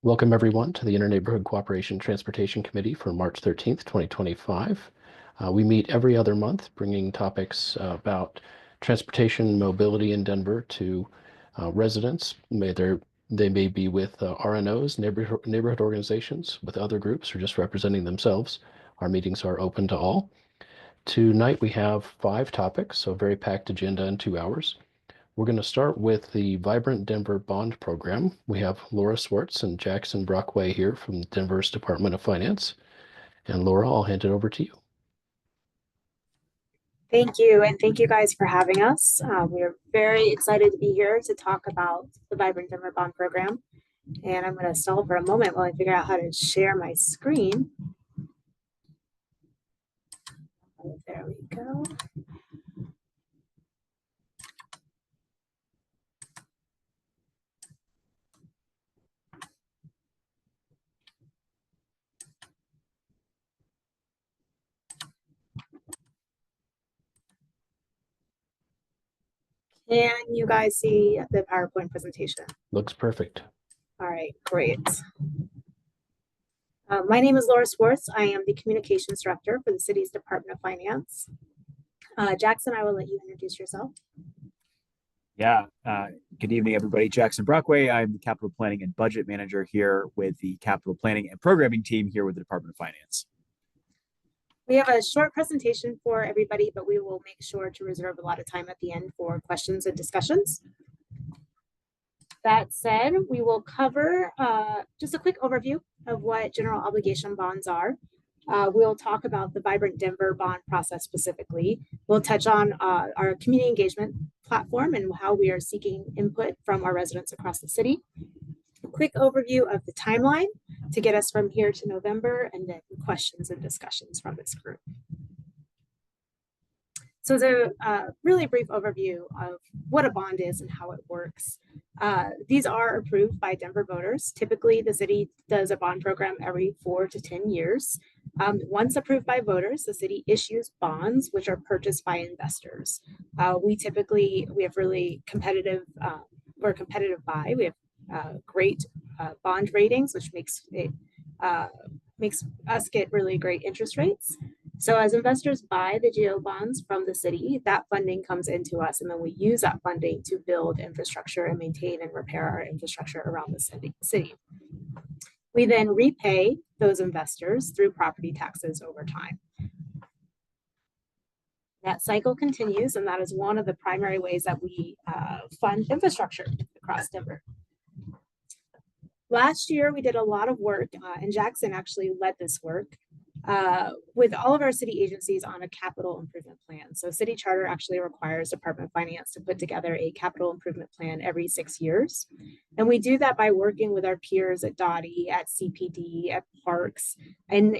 Welcome everyone to the Interneighborhood Cooperation Transportation Committee for March 13th, 2025. We meet every other month, bringing topics about transportation mobility in Denver to residents. They may be with RNOs, neighborhood organizations, with other groups, or just representing themselves. Our meetings are open to all. Tonight we have 5 topics, so a very packed agenda in 2 hours. We're going to start with the Vibrant Denver Bond Program. We have Laura Swartz and Jackson Brockway here from Denver's Department of Finance. And Laura, I'll hand it over to you. Thank you, and thank you guys for having us. We are very excited to be here to talk about the Vibrant Denver Bond Program. And I'm going to stall for a moment while I figure out how to share my screen. Oh, there we go. Can you guys see the PowerPoint presentation? Looks perfect. All right, great. My name is Laura Swartz. I am the Communications Director for the city's Department of Finance. Jackson, I will let you introduce yourself. Yeah, good evening, everybody. Jackson Brockway. I'm the Capital Planning and Budget Manager here with the Capital Planning and Programming team here with the Department of Finance. We have a short presentation for everybody, but we will make sure to reserve a lot of time at the end for questions and discussions. That said, we will cover just a quick overview of what general obligation bonds are. We'll talk about the Vibrant Denver bond process specifically. We'll touch on our community engagement platform and how we are seeking input from our residents across the city. A quick overview of the timeline to get us from here to November, and then questions and discussions from this group. So as a really brief overview of what a bond is and how it works. These are approved by Denver voters. Typically, the city does a bond program every 4 to 10 years. Once approved by voters, the city issues bonds, which are purchased by investors. We have really competitive, we're a competitive buy. We have great bond ratings, which makes us get really great interest rates. So as investors buy the GO bonds from the city, that funding comes into us, and then we use that funding to build infrastructure and maintain and repair our infrastructure around the city. We then repay those investors through property taxes over time. That cycle continues, and that is one of the primary ways that we fund infrastructure across Denver. Last year, we did a lot of work, and Jackson actually led this work, with all of our city agencies on a capital improvement plan. So city charter actually requires Department of Finance to put together a capital improvement plan every 6 years. And we do that by working with our peers at DOTI, at CPD, at Parks, and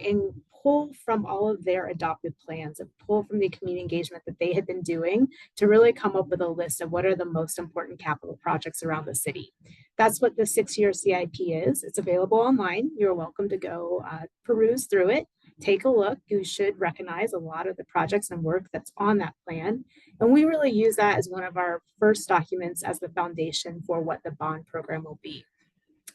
pull from all of their adopted plans and pull from the community engagement that they had been doing to really come up with a list of what are the most important capital projects around the city. That's what the 6-year CIP is. It's available online. You're welcome to go peruse through it. Take a look. You should recognize a lot of the projects and work that's on that plan. And we really use that as one of our first documents as the foundation for what the bond program will be.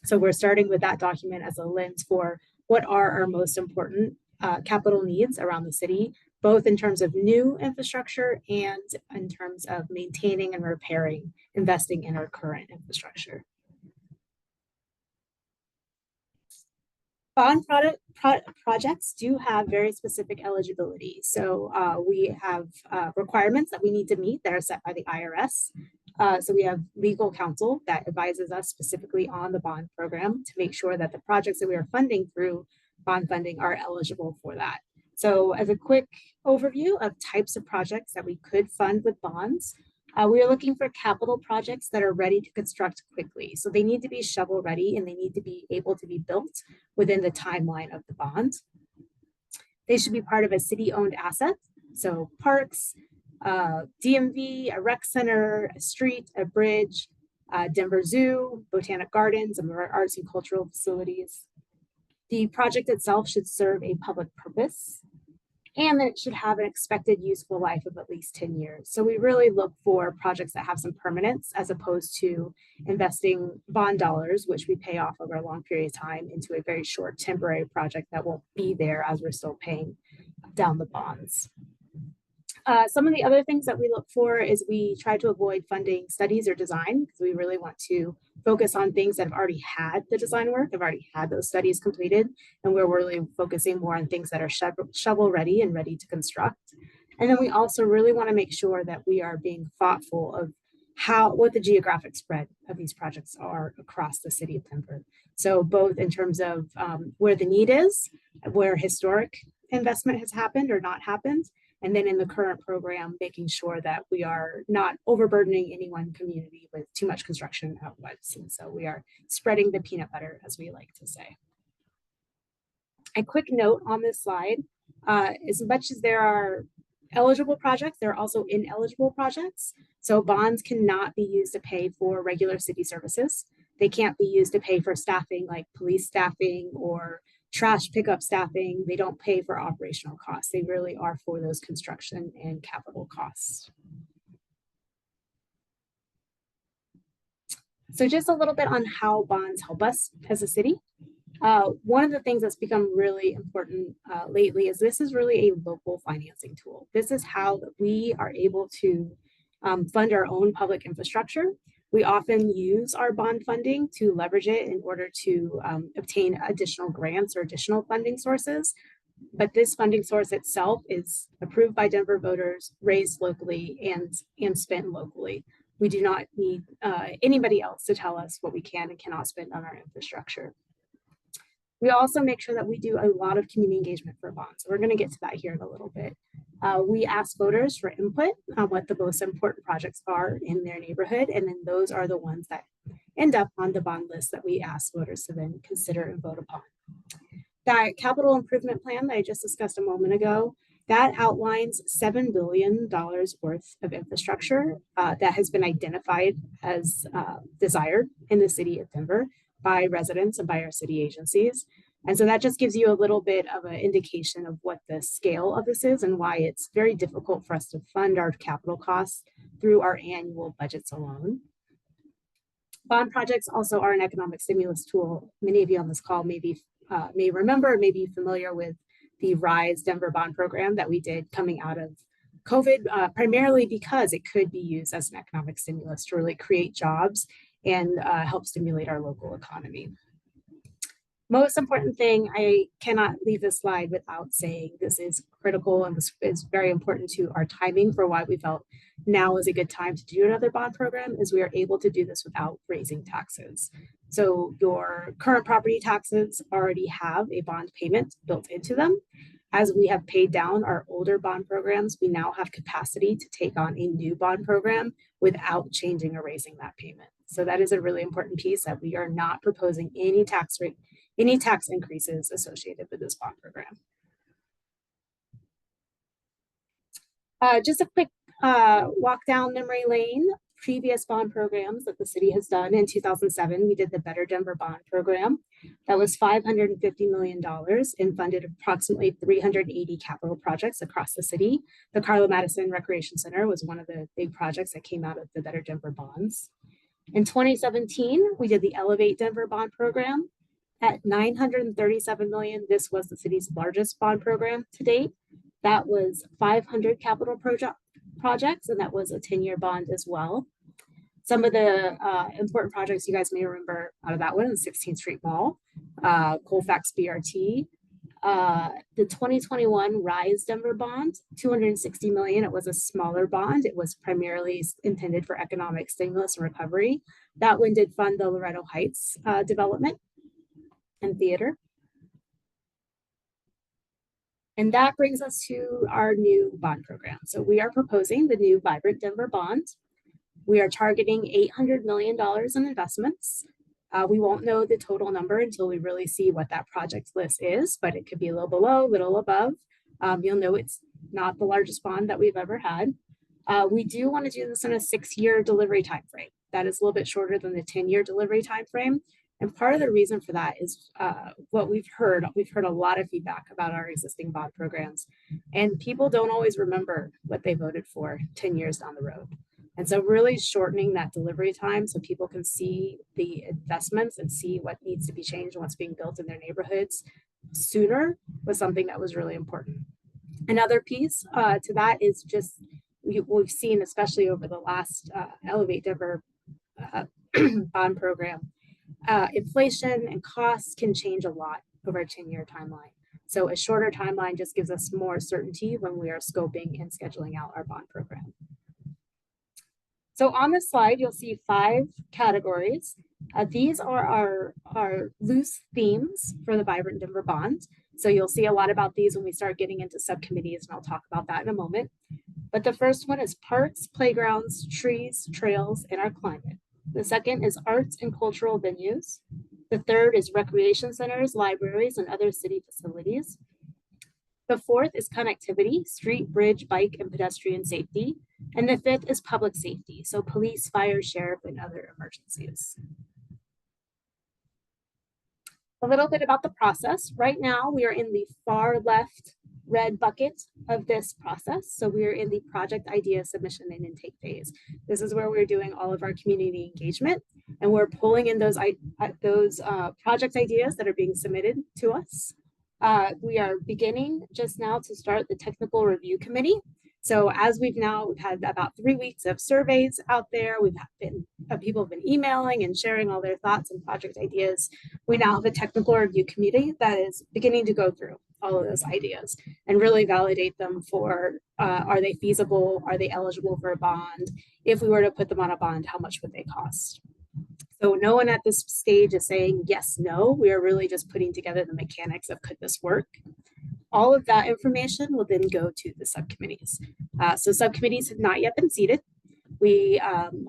So we're starting with that document as a lens for what are our most important capital needs around the city, both in terms of new infrastructure and in terms of maintaining and repairing, investing in our current infrastructure. Bond projects do have very specific eligibility. So we have requirements that we need to meet that are set by the IRS. So we have legal counsel that advises us specifically on the bond program to make sure that the projects that we are funding through bond funding are eligible for that. So as a quick overview of types of projects that we could fund with bonds, we are looking for capital projects that are ready to construct quickly. So they need to be shovel ready and they need to be able to be built within the timeline of the bond. They should be part of a city-owned asset. So parks, DMV, a rec center, a street, a bridge, Denver Zoo, Botanic Gardens, and our arts and cultural facilities. The project itself should serve a public purpose. and then it should have an expected useful life of at least 10 years. So we really look for projects that have some permanence as opposed to investing bond dollars, which we pay off over a long period of time, into a very short temporary project that won't be there as we're still paying down the bonds. Some of the other things that we look for is we try to avoid funding studies or design, because we really want to focus on things that have already had the design work, have already had those studies completed, and we're really focusing more on things that are shovel ready and ready to construct. And then we also really want to make sure that we are being thoughtful of what the geographic spread of these projects are across the city of Denver. So both in terms of where the need is, where historic investment has happened or not happened, and then in the current program, making sure that we are not overburdening any one community with too much construction at once. And so we are spreading the peanut butter, as we like to say. A quick note on this slide, as much as there are eligible projects, there are also ineligible projects. So bonds cannot be used to pay for regular city services. They can't be used to pay for staffing like police staffing or trash pickup staffing. They don't pay for operational costs. They really are for those construction and capital costs. So just a little bit on how bonds help us as a city. One of the things that's become really important lately is this is really a local financing tool. This is how we are able to fund our own public infrastructure. We often use our bond funding to leverage it in order to obtain additional grants or additional funding sources. But this funding source itself is approved by Denver voters, raised locally, and spent locally. We do not need anybody else to tell us what we can and cannot spend on our infrastructure. We also make sure that we do a lot of community engagement for bonds. We're going to get to that here in a little bit. We ask voters for input on what the most important projects are in their neighborhood, and then those are the ones that end up on the bond list that we ask voters to then consider and vote upon. That capital improvement plan that I just discussed a moment ago, that outlines $7 billion worth of infrastructure that has been identified as desired in the city of Denver by residents and by our city agencies. And so that just gives you a little bit of an indication of what the scale of this is and why it's very difficult for us to fund our capital costs through our annual budgets alone. Bond projects also are an economic stimulus tool. Many of you on this call may remember, may be familiar with the RISE Denver bond program that we did coming out of COVID, primarily because it could be used as an economic stimulus to really create jobs and help stimulate our local economy. Most important thing, I cannot leave this slide without saying this is critical and this is very important to our timing for why we felt now is a good time to do another bond program, is we are able to do this without raising taxes. So your current property taxes already have a bond payment built into them. As we have paid down our older bond programs, we now have capacity to take on a new bond program without changing or raising that payment. So that is a really important piece, that we are not proposing any tax increases associated with this bond program. Just a quick walk down memory lane. Previous bond programs that the city has done. In 2007, we did the Better Denver Bond Program. That was $550 million and funded approximately 380 capital projects across the city. The Carlo Madison Recreation Center was one of the big projects that came out of the Better Denver bonds. In 2017, we did the Elevate Denver Bond Program at $937 million. This was the city's largest bond program to date. That was 500 capital projects, and that was a 10-year bond as well. Some of the important projects you guys may remember out of that one: the 16th Street Mall, Colfax BRT, the 2021 RISE Denver bond, $260 million. It was a smaller bond. It was primarily intended for economic stimulus and recovery. That one did fund the Loretto Heights development and theater. And that brings us to our new bond program. So we are proposing the new Vibrant Denver bond. We are targeting $800 million in investments. We won't know the total number until we really see what that project list is, but it could be a little below, a little above. You'll know it's not the largest bond that we've ever had. We do want to do this in a 6-year delivery timeframe. That is a little bit shorter than the 10-year delivery timeframe. And part of the reason for that is what we've heard. We've heard a lot of feedback about our existing bond programs, and people don't always remember what they voted for 10 years down the road. And so really shortening that delivery time so people can see the investments and see what needs to be changed and what's being built in their neighborhoods sooner was something that was really important. Another piece to that is just we've seen, especially over the last Elevate Denver bond program, inflation and costs can change a lot over a 10-year timeline. So a shorter timeline just gives us more certainty when we are scoping and scheduling out our bond program. So on this slide, you'll see 5 categories. These are our loose themes for the Vibrant Denver Bond. So you'll see a lot about these when we start getting into subcommittees, and I'll talk about that in a moment. But the first one is parks, playgrounds, trees, trails, and our climate. The second is arts and cultural venues. The third is recreation centers, libraries, and other city facilities. The fourth is connectivity, street, bridge, bike, and pedestrian safety. And the fifth is public safety, so police, fire, sheriff, and other emergencies. A little bit about the process. Right now, we are in the far left red bucket of this process. So we are in the project idea submission and intake phase. This is where we're doing all of our community engagement, and we're pulling in those project ideas that are being submitted to us. We are beginning just now to start the technical review committee. So as we've had about 3 weeks of surveys out there, people have been emailing and sharing all their thoughts and project ideas. We now have a technical review committee that is beginning to go through all of those ideas and really validate them for, are they feasible? Are they eligible for a bond? If we were to put them on a bond, how much would they cost? So no one at this stage is saying yes, no. We are really just putting together the mechanics of could this work? All of that information will then go to the subcommittees. So subcommittees have not yet been seated. We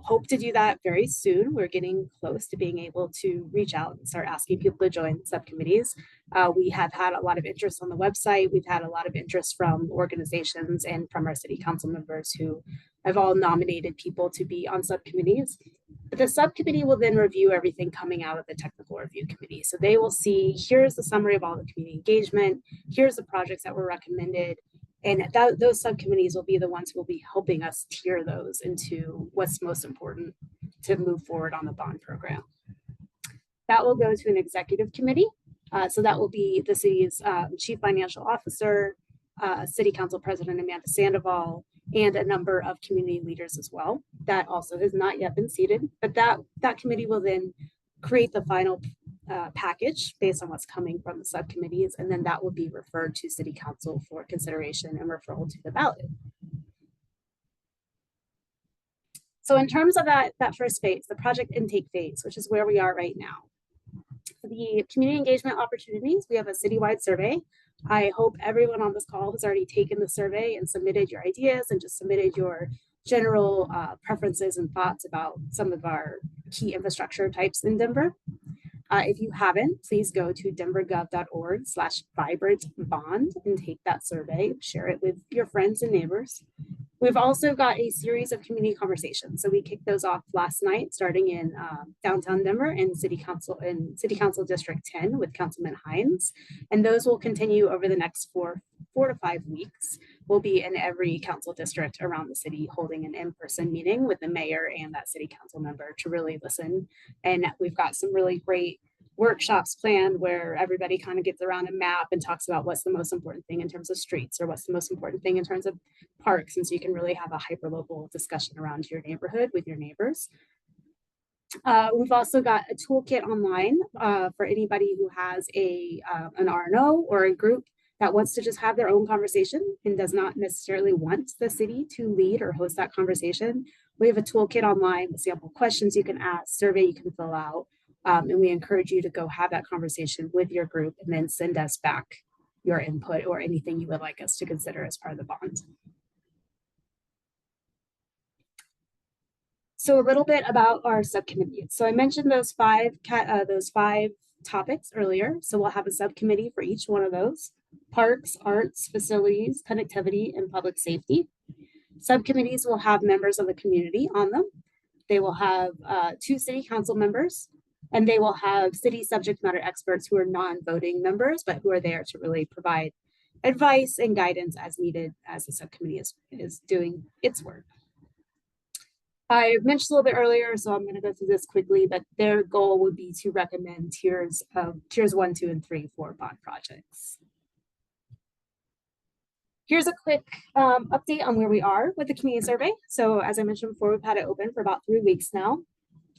hope to do that very soon. We're getting close to being able to reach out and start asking people to join subcommittees. We have had a lot of interest on the website. We've had a lot of interest from organizations and from our city council members who have all nominated people to be on subcommittees. But the subcommittee will then review everything coming out of the technical review committee. So they will see, here's the summary of all the community engagement, here's the projects that were recommended, and those subcommittees will be the ones who will be helping us tier those into what's most important to move forward on the bond program. That will go to an executive committee. So that will be the city's chief financial officer, city council president Amanda Sandoval, and a number of community leaders as well. That also has not yet been seated, but that committee will then create the final package based on what's coming from the subcommittees, and then that will be referred to city council for consideration and referral to the ballot. So in terms of that first phase, the project intake phase, which is where we are right now, the community engagement opportunities, we have a citywide survey. I hope everyone on this call has already taken the survey and submitted your ideas and just submitted your general preferences and thoughts about some of our key infrastructure types in Denver. If you haven't, please go to denvergov.org/vibrantbond and take that survey, share it with your friends and neighbors. We've also got a series of community conversations. So we kicked those off last night, starting in downtown Denver and City Council District 10 with Councilman Hines. And those will continue over the next four to 5 weeks. We'll be in every council district around the city holding an in-person meeting with the mayor and that city council member to really listen. And we've got some really great workshops planned where everybody kind of gets around a map and talks about what's the most important thing in terms of streets or what's the most important thing in terms of parks. And so you can really have a hyper-local discussion around your neighborhood with your neighbors. We've also got a toolkit online for anybody who has an RNO or a group that wants to just have their own conversation and does not necessarily want the city to lead or host that conversation. We have a toolkit online with sample questions you can ask, survey you can fill out. And we encourage you to go have that conversation with your group and then send us back your input or anything you would like us to consider as part of the bond. So a little bit about our subcommittees. So I mentioned those five topics earlier. So we'll have a subcommittee for each one of those: parks, arts, facilities, connectivity, and public safety. Subcommittees will have members of the community on them. They will have 2 city council members, And they will have city subject matter experts who are non-voting members, but who are there to really provide advice and guidance as needed as the subcommittee is doing its work. I mentioned a little bit earlier, so I'm going to go through this quickly, but their goal would be to recommend tiers 1, 2, and 3 for bond projects. Here's a quick update on where we are with the community survey. So as I mentioned before, we've had it open for about 3 weeks now.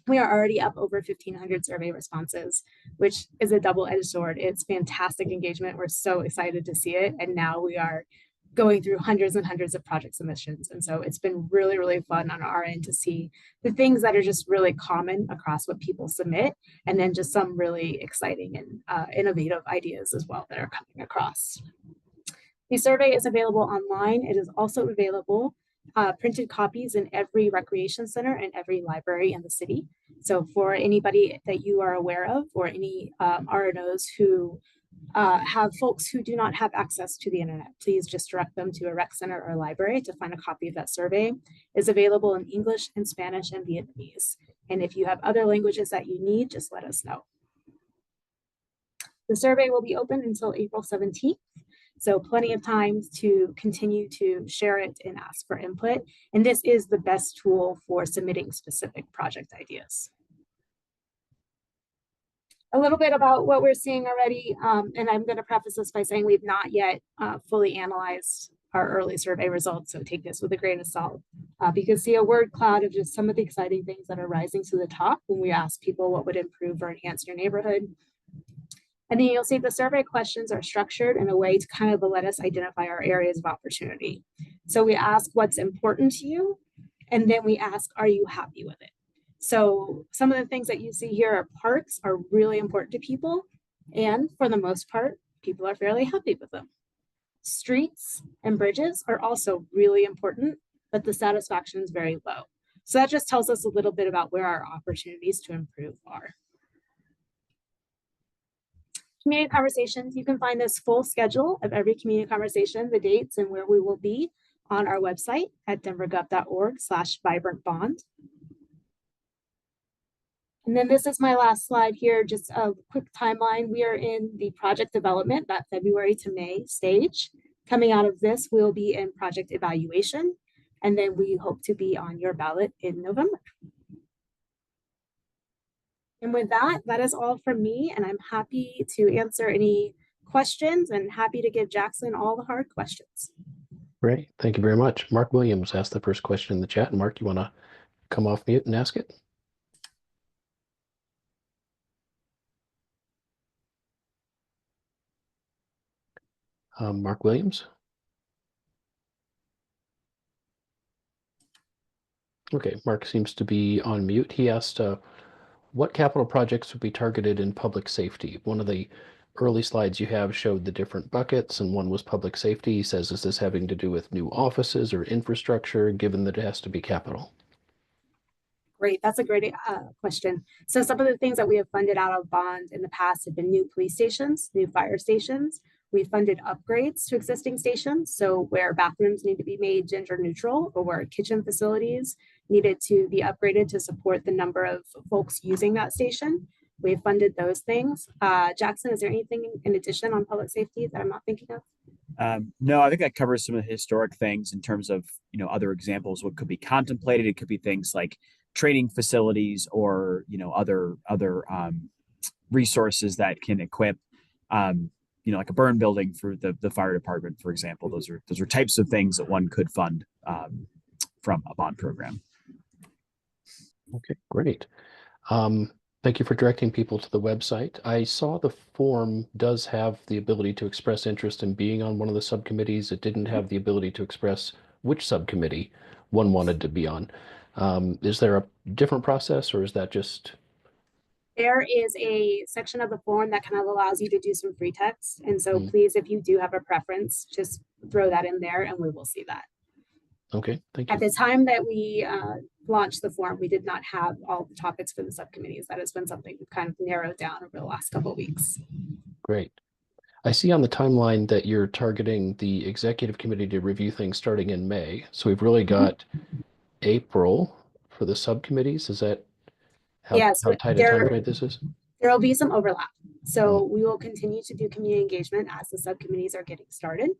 We are already up over 1,500 survey responses, which is a double-edged sword. It's fantastic engagement. We're so excited to see it. And now we are going through hundreds and hundreds of project submissions. And so it's been really, really fun on our end to see the things that are just really common across what people submit, and then just some really exciting and innovative ideas as well that are coming across. The survey is available online. It is also available printed copies in every recreation center and every library in the city. So for anybody that you are aware of, or any RNOs who have folks who do not have access to the internet, please just direct them to a rec center or library to find a copy of that survey. It's available in English and Spanish and Vietnamese. And if you have other languages that you need, just let us know. The survey will be open until April 17th. So plenty of time to continue to share it and ask for input. And this is the best tool for submitting specific project ideas. A little bit about what we're seeing already, and I'm going to preface this by saying we've not yet fully analyzed our early survey results, so take this with a grain of salt. You can see a word cloud of just some of the exciting things that are rising to the top when we ask people what would improve or enhance your neighborhood. And then you'll see the survey questions are structured in a way to kind of let us identify our areas of opportunity. So we ask what's important to you, and then we ask, are you happy with it? So some of the things that you see here are parks are really important to people, and for the most part, people are fairly happy with them. Streets and bridges are also really important, but the satisfaction is very low. So that just tells us a little bit about where our opportunities to improve are. Community conversations, you can find this full schedule of every community conversation, the dates and where we will be on our website at denvergov.org/vibrantbond. And then this is my last slide here, just a quick timeline. We are in the project development, that February to May stage. Coming out of this, we'll be in project evaluation, and then we hope to be on your ballot in November. And with that, that is all from me, and I'm happy to answer any questions and happy to give Jackson all the hard questions. Great, thank you very much. Mark Williams asked the first question in the chat. Mark, you want to come off mute and ask it? Mark Williams. Okay, Mark seems to be on mute. He asked, what capital projects would be targeted in public safety? One of the early slides you have showed the different buckets, and one was public safety. He says, is this having to do with new offices or infrastructure, given that it has to be capital? Great, that's a great question. So some of the things that we have funded out of bond in the past have been new police stations, new fire stations. We funded upgrades to existing stations. So where bathrooms need to be made gender neutral, or where kitchen facilities needed to be upgraded to support the number of folks using that station. We've funded those things. Jackson, is there anything in addition on public safety that I'm not thinking of? No, I think that covers some of the historic things in terms of, other examples, what could be contemplated. It could be things like training facilities or, other resources that can equip, like a burn building for the fire department, for example. Those are types of things that one could fund from a bond program. Okay, great. Thank you for directing people to the website. I saw the form does have the ability to express interest in being on one of the subcommittees. It didn't have the ability to express which subcommittee one wanted to be on. Is there a different process, or is that just... There is a section of the form that kind of allows you to do some free text. And so please, if you do have a preference, just throw that in there and we will see that. Okay, thank you. At the time that we launched the form, we did not have all the topics for the subcommittees. That has been something we've kind of narrowed down over the last couple of weeks. Great. I see on the timeline that you're targeting the executive committee to review things starting in May. So we've really got April for the subcommittees. Is that Yes, how tight a time frame this is? there will be some overlap. Mm. So we will continue to do community engagement as the subcommittees are getting started.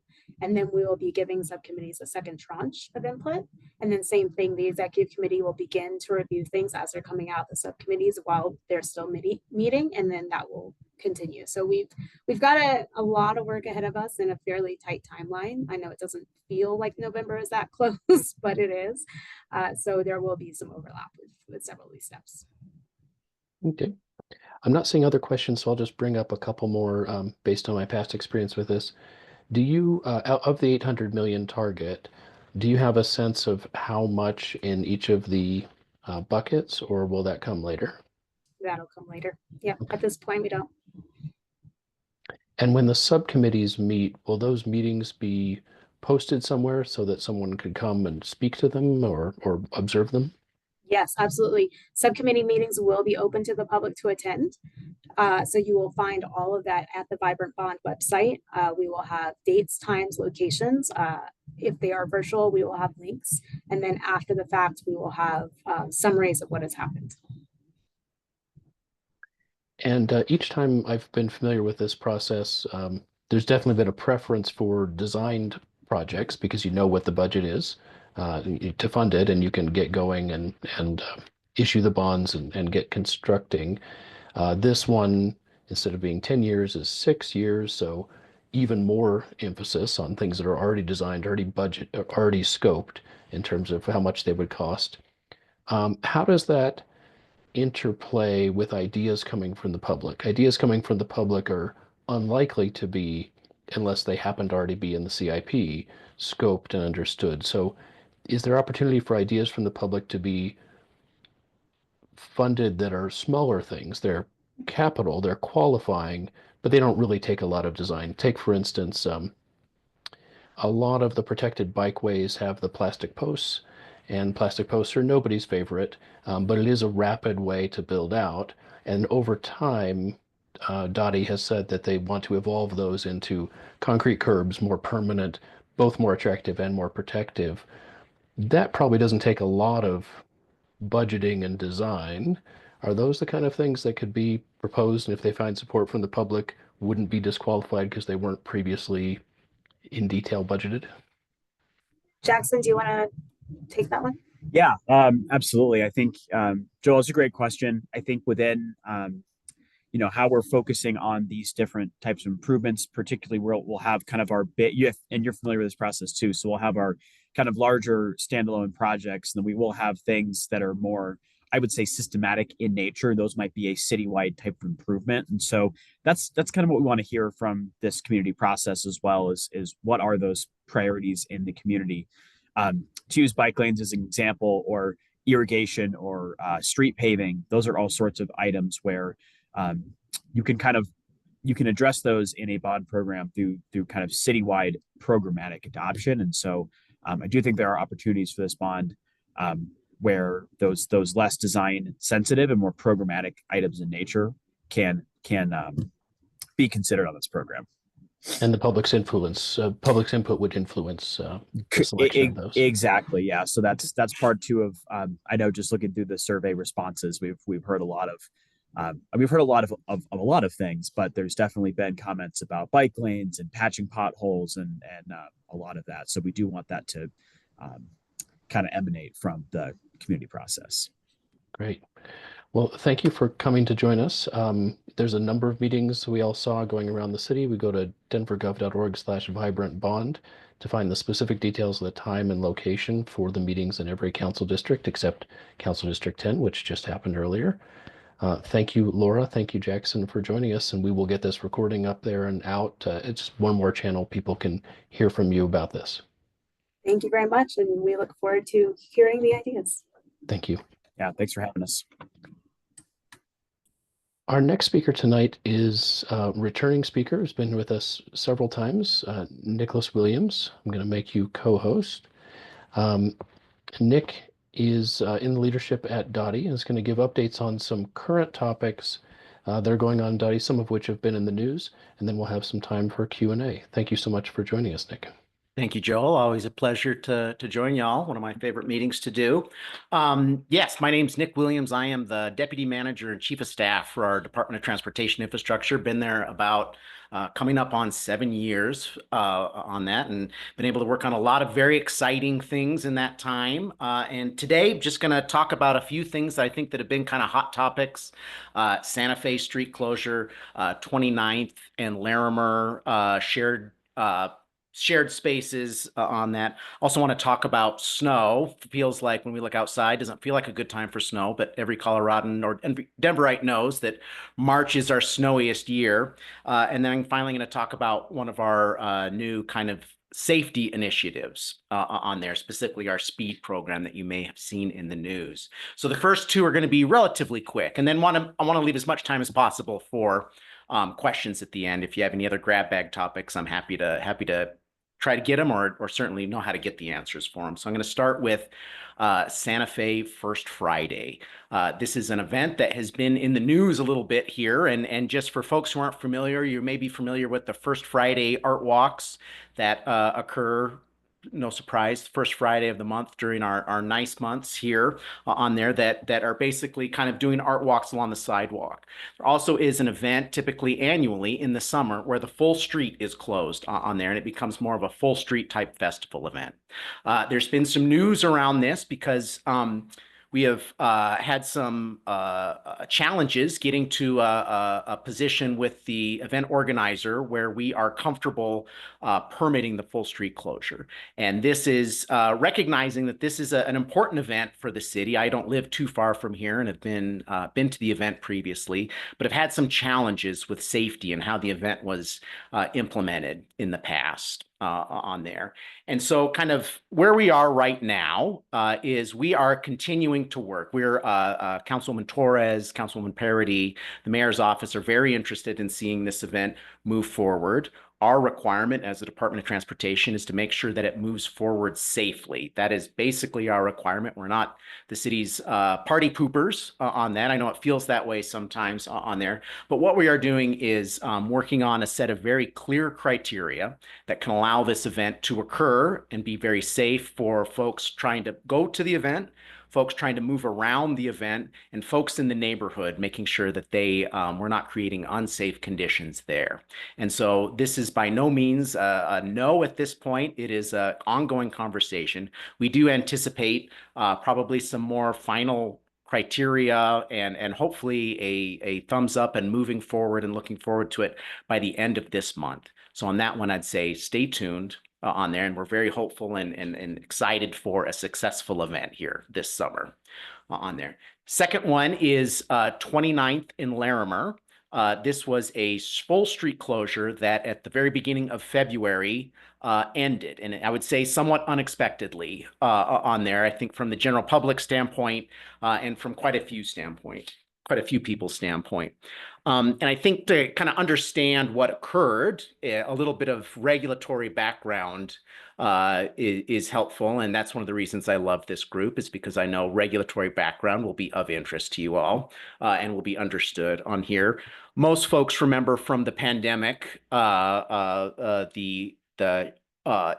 And then we will be giving subcommittees a second tranche of input. And then same thing, the executive committee will begin to review things as they're coming out the subcommittees while they're still meeting, and then that will continue. So we've got a lot of work ahead of us in a fairly tight timeline. I know it doesn't feel like November is that close, but it is. So there will be some overlap with several of these steps. Okay. I'm not seeing other questions, so I'll just bring up a couple more based on my past experience with this. Do you, out of the 800 million target, do you have a sense of how much in each of the buckets, or will that come later? That'll come later. Yeah, Okay. at this point, we don't. And when the subcommittees meet, will those meetings be posted somewhere so that someone could come and speak to them or observe them? Yes, absolutely. Subcommittee meetings will be open to the public to attend. So you will find all of that at the Vibrant Bond website. We will have dates, times, locations. If they are virtual, we will have links. And then after the fact, we will have summaries of what has happened. And each time I've been familiar with this process, there's definitely been a preference for designed projects because you know what the budget is to fund it, and you can get going and issue the bonds and get constructing. This one, instead of being 10 years, is 6 years, so even more emphasis on things that are already designed, already budget, already scoped in terms of how much they would cost. How does that interplay with ideas coming from the public? Ideas coming from the public are unlikely to be, unless they happen to already be in the CIP, scoped and understood. So is there opportunity for ideas from the public to be funded that are smaller things? They're capital, they're qualifying, but they don't really take a lot of design. Take, for instance, a lot of the protected bikeways have the plastic posts, and plastic posts are nobody's favorite, but it is a rapid way to build out. And over time, DOTI has said that they want to evolve those into concrete curbs, more permanent, both more attractive and more protective. That probably doesn't take a lot of budgeting and design. Are those the kind of things that could be proposed, and if they find support from the public, wouldn't be disqualified because they weren't previously in detail budgeted? Jackson, do you want to take that one? Yeah, absolutely. I think, Joel, it's a great question. I think within, how we're focusing on these different types of improvements, particularly we'll have kind of our and you're familiar with this process too. So we'll have our kind of larger standalone projects, and then we will have things that are more, I would say, systematic in nature. Those might be a citywide type of improvement. And so that's kind of what we want to hear from this community process as well, is what are those priorities in the community. To use bike lanes as an example, or irrigation, or street paving, those are all sorts of items where you can address those in a bond program through kind of citywide programmatic adoption. And so I do think there are opportunities for this bond where those less design sensitive and more programmatic items in nature can be considered on this program. And the public's input would influence the selection of those. Exactly, yeah. So that's part two of I know, just looking through the survey responses, we've heard a lot of a lot of things, but there's definitely been comments about bike lanes and patching potholes and a lot of that. So we do want that to kind of emanate from the community process. Great. Well, thank you for coming to join us. There's a number of meetings we all saw going around the city. We go to denvergov.org/vibrantbond to find the specific details of the time and location for the meetings in every council district except Council District 10, which just happened earlier. Thank you, Laura. Thank you, Jackson, for joining us. And we will get this recording up there and out. It's one more channel people can hear from you about this. Thank you very much. And we look forward to hearing the ideas. Thank you. Yeah, thanks for having us. Our next speaker tonight is a returning speaker who's been with us several times, Nicholas Williams. I'm going to make you co-host. Nick is in leadership at DOTI and is going to give updates on some current topics that are going on in DOTI, some of which have been in the news, and then we'll have some time for Q&A. Thank you so much for joining us, Nick. Thank you, Joel. Always a pleasure to join y'all. One of my favorite meetings to do. Yes, my name's Nick Williams. I am the Deputy Manager and Chief of Staff for our Department of Transportation Infrastructure. Been there about coming up on 7 years on that, and been able to work on a lot of very exciting things in that time. And today, just going to talk about a few things that I think that have been kind of hot topics. Santa Fe street closure, 29th and Larimer shared spaces on that. Also want to talk about snow. Feels like when we look outside, doesn't feel like a good time for snow, but every Coloradan or Denverite knows that March is our snowiest year. And then finally going to talk about one of our new kind of safety initiatives on there, specifically our speed program that you may have seen in the news. So the first two are going to be relatively quick, and then I want to leave as much time as possible for questions at the end. If you have any other grab bag topics, I'm happy to try to get them or certainly know how to get the answers for them. So I'm going to start with Santa Fe First Friday. This is an event that has been in the news a little bit here. And just for folks who aren't familiar, you may be familiar with the First Friday art walks that occur, no surprise, first Friday of the month during our nice months here on there that are basically kind of doing art walks along the sidewalk. There also is an event typically annually in the summer where the full street is closed on there, and it becomes more of a full street type festival event. There's been some news around this because we have had some challenges getting to a position with the event organizer where we are comfortable permitting the full street closure. And this is recognizing that this is an important event for the city. I don't live too far from here and have been to the event previously, but have had some challenges with safety and how the event was implemented in the past on there. And so kind of where we are right now is we are continuing to work. We're Councilwoman Torres, Councilwoman Parity, the mayor's office are very interested in seeing this event move forward. Our requirement as the Department of Transportation is to make sure that it moves forward safely. That is basically our requirement. We're not the city's party poopers on that. I know it feels that way sometimes on there, but what we are doing is working on a set of very clear criteria that can allow this event to occur and be very safe for folks trying to go to the event, folks trying to move around the event, and folks in the neighborhood, making sure that we're not creating unsafe conditions there. And so this is by no means a no at this point. It is an ongoing conversation. We do anticipate probably some more final criteria and hopefully a thumbs up and moving forward and looking forward to it by the end of this month. So on that one, I'd say stay tuned on there, and we're very hopeful and excited for a successful event here this summer on there. Second one is 29th in Larimer. This was a full street closure that at the very beginning of February ended, and I would say somewhat unexpectedly on there, I think from the general public standpoint and from quite a few people's standpoint. And I think to kind of understand what occurred, a little bit of regulatory background is helpful. And that's one of the reasons I love this group, is because I know regulatory background will be of interest to you all and will be understood on here. Most folks remember from the pandemic the